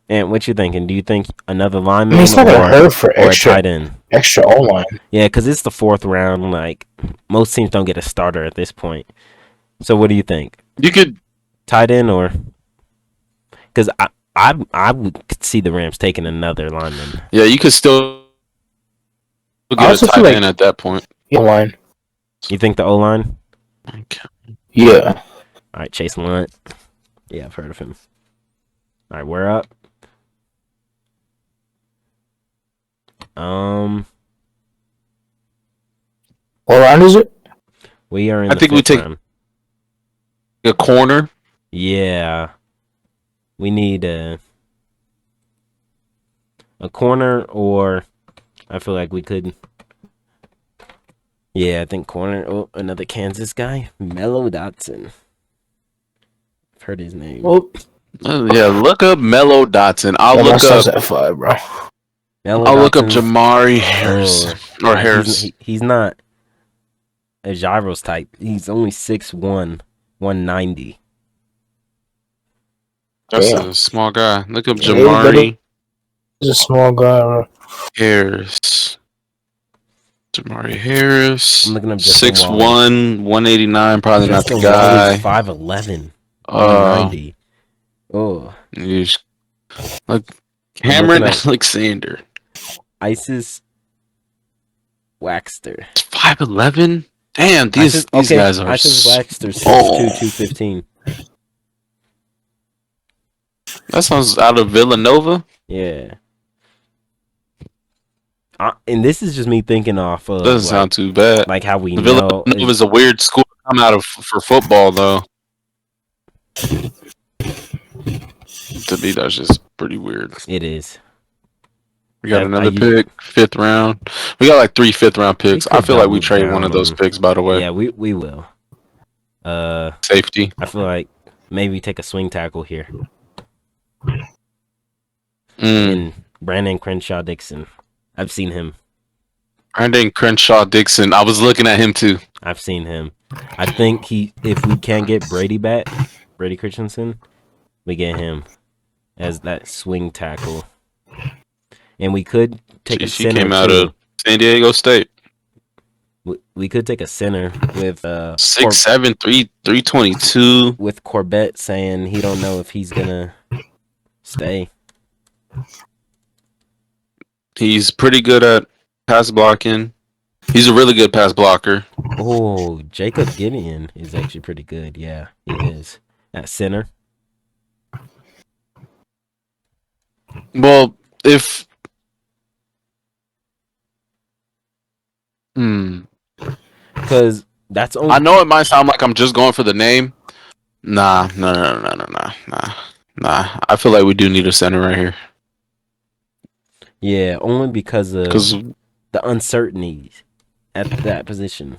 And what you thinking? Do you think another lineman? I mean, it's not gonna hurt for extra tight end, extra O line. Yeah, because it's the 4th round. Like most teams don't get a starter at this point. So what do you think? You could tight end or because I would see the Rams taking another lineman. Yeah, you could still get a tight end at that point. O-line. You think the O-line? Okay. Yeah. All right, Chase Lunt. Yeah, I've heard of him. All right, we're up. What round is it? We are in. I think we take a corner. Yeah. We need A corner, or I feel like we could. Yeah, I think corner. Oh, another Kansas guy, Mello Dotson. I've heard his name. Well, Yeah, look up Mello Dotson. I'll yeah, my look son's up. at 5, bro. Mello I'll look up Dotson's. Jamari Harris Oh, or nah, Harris. he's not a gyros type. He's only 6'1", 190. That's Damn. a small guy. Look up Yeah, Jamari he's a small guy, bro. Harris. Jamari Harris. I'm looking up Justin 6'1", 189. Probably not the Justin Waller's guy. 5'11", 190. Oh, Yeesh. Look, I'm Cameron looking up Alexander. Isis Waxter. 5'11". Damn, these guys are. Isis Waxter, 6'2", Oh, 215. that sounds out of Villanova. Yeah. And this is just me thinking off of Doesn't sound too bad. like how we know. Villanova is a weird school to come out of for football, though. To me, that's just pretty weird. It is. We got another pick, 5th round. We got like 3 5th-round picks. I feel like we trade one of those picks, by the way. Yeah, we will. Safety. I feel like maybe take a swing tackle here. And Brandon Crenshaw Dixon. I've seen him. Brandon Crenshaw Dixon. I was looking at him too. I've seen him. I think if we can't get Brady back, Brady Christensen, we get him as that swing tackle. And we could take a center. He came out of San Diego State. We could take a center with 6'7", 322. With Corbett saying he don't know if he's gonna stay. He's pretty good at pass blocking. He's a really good pass blocker. Oh, Jacob Gideon is actually pretty good. Yeah, he is at center. Well, if because that's only. I know it might sound like I'm just going for the name. Nah. I feel like we do need a center right here. Yeah, only because of the uncertainties at that position.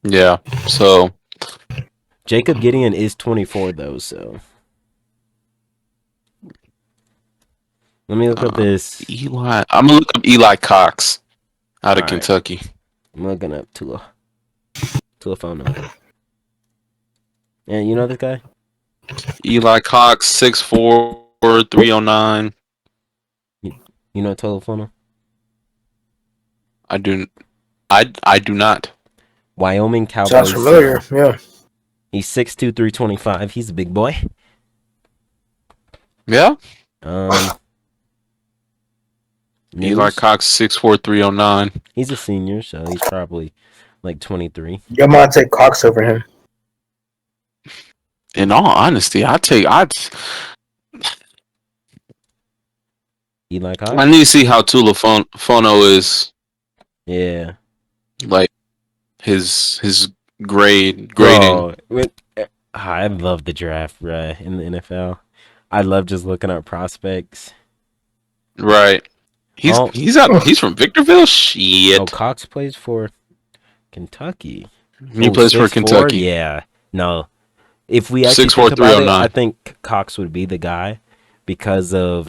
Yeah. So Jacob Gideon is 24 though, so let me look up this. Eli. I'm gonna look up Eli Cox out of Kentucky. I'm looking up Togafau. And you know this guy? Eli Cox, 6'4", 309. You know Togafau? I do not. Wyoming Cowboys. Sounds familiar, yeah. He's 6'2", 325. He's a big boy. Yeah. Eli Cox, 6'4", 309. He's a senior, so he's probably like 23. You might take Cox over him. In all honesty, Eli Cox. I need to see how Tulafono is. Yeah. Like his grading. Bro, I love the draft, bruh, in the NFL. I love just looking at prospects. Right. He's from Victorville? Shit. Oh, Cox plays for Kentucky. He plays for Kentucky. Yeah. No. If we actually think about it, I think Cox would be the guy because of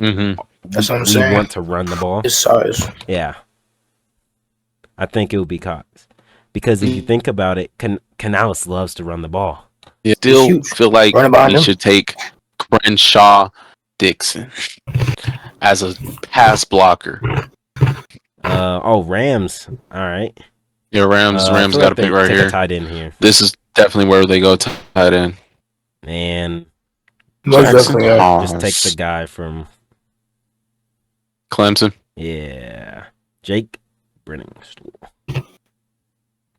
That's what I'm saying. We want to run the ball. His size. Yeah. I think it would be Cox. Because if you think about it, Canales loves to run the ball. Yeah, still feel like we should take Crenshaw Dixon as a pass blocker. Rams. All right. Yeah, Rams got a pick right here. Tight end here. This is definitely where they go tight end. And just take the guy from Clemson. Yeah. Jake Brenningstool.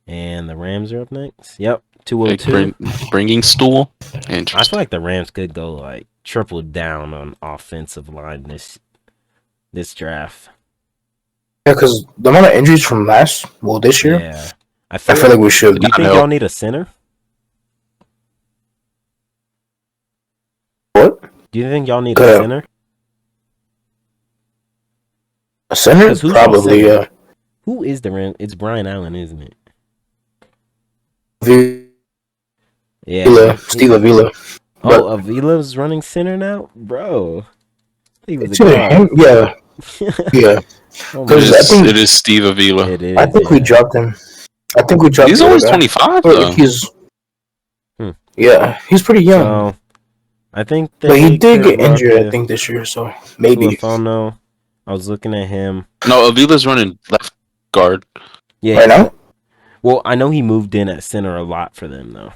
And the Rams are up next. Yep. 202. Bringing stool. Interesting. I feel like the Rams could go like triple down on offensive line this draft. Yeah, because the amount of injuries from this year. Yeah. I feel like we should. Do you think y'all need a center? What? Do you think y'all need a center? A center? 'Cause who's Probably, on center? yeah. Who is the Rams? It's Brian Allen, isn't it? Yeah. Steve Avila. Oh, But Avila's running center now, bro. He was a it's either him, guard. yeah, yeah. Oh my It Because I god. is. think It is Steve Avila. It I is. think we Yeah. dropped him. I think we dropped He's the only other guy. 25 Or though. he's Hmm. yeah, he's pretty young. So I think But he they did could get rock injured, I think, this year. So maybe. Tulafono. I was looking at him. No, Avila's running left guard. Yeah. Right now? Well, I know he moved in at center a lot for them though.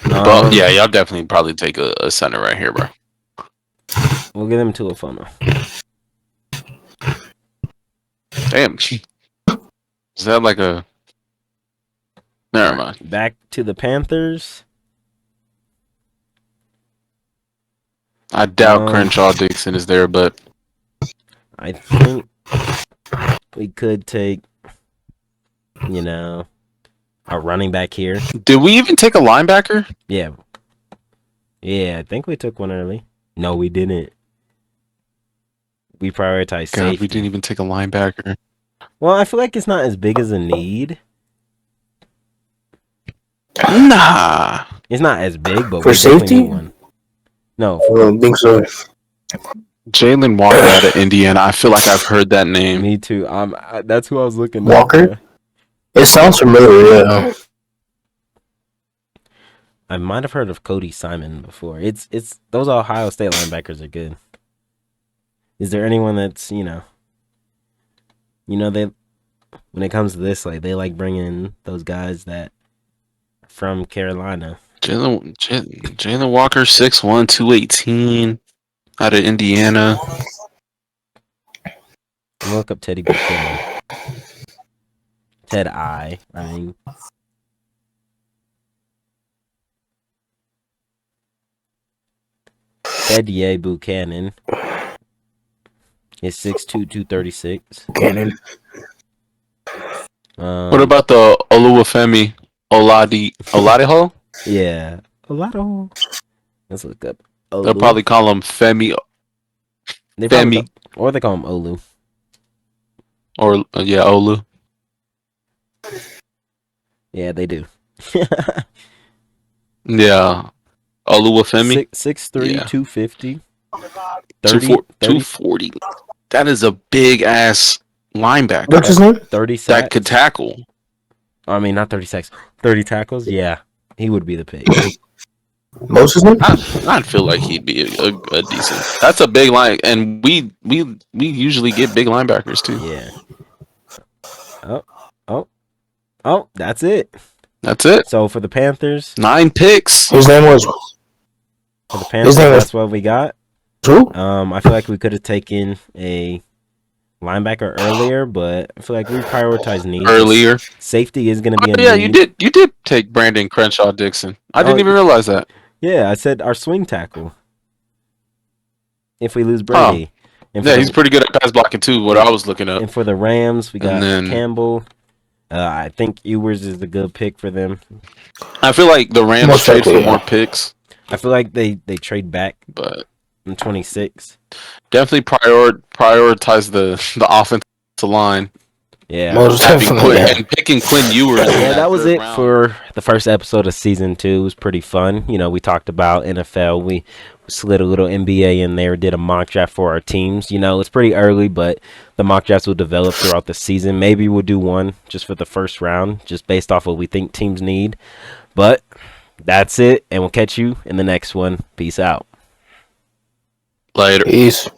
But yeah, y'all definitely probably take a center right here, bro. We'll give him Tulafono. Damn. Is that like a? Never mind. Back to the Panthers. I doubt Crenshaw Dixon is there, but I think we could take, a running back here. did we even take a linebacker? Yeah. Yeah, I think we took one early. No, we didn't. We prioritized God, safety. we didn't even take a linebacker. Well, I feel like it's not as big as a need. Nah. It's not as big, but For we definitely safety? need one. No, I don't think so. Jalen Walker out of Indiana. I feel like I've heard that name. me too. That's who I was looking Walker? at. It sounds familiar, yeah. I might have heard of Cody Simon before. It's those Ohio State linebackers are good. Is there anyone that's they when it comes to this, like they like bringing those guys that from Carolina. Jalen Walker, 6'1", 218, out of Indiana. Look up Teddy Buchanan. Ted I mean. Ted Buchanan is 6'2", 236. Buchanan. What about the Oluwafemi Oladipo? Yeah, Oladipo. Let's look up. Olu. They'll probably call him Femi They Femi. or they call him Olu. or Olu. Yeah, they do. Yeah, Oluwafemi. 6'3", Yeah. 250. 240. That is a big ass linebacker. What's his name? 30 sacks. That could tackle. I mean, not 30 sacks. 30 tackles? Yeah. He would be the pick. What's his name? I'd feel like he'd be a decent. That's a big line, and we usually get big linebackers too. Yeah. Oh, that's it. That's it. So for the Panthers, 9 picks. His name was for the Panthers, name was- that's what we got. who? I feel like we could have taken a linebacker earlier, but I feel like we prioritize needs. Earlier. Safety is going to be a Yeah, need. you did take Brandon Crenshaw Dixon. I didn't Oh, even realize that. Yeah, I said our swing tackle. If we lose Brady. And for Yeah, the- he's pretty good at pass blocking too. What I was looking up. And for the Rams, we got And then- Campbell. I think Ewers is a good pick for them. I feel like the Rams Most trade likely, for yeah. more picks, I feel like they trade back but in 26. definitely prioritize the offensive line. Yeah. Most definitely. Yeah. And picking Quinn Ewers. Yeah, that was third it round. for the first episode of season 2. It was pretty fun. We talked about NFL. We slid a little NBA in there, did a mock draft for our teams. It's pretty early, but the mock drafts will develop throughout the season. Maybe we'll do one just for the first round, just based off what we think teams need. But that's it, and we'll catch you in the next one. Peace out. Later. Peace.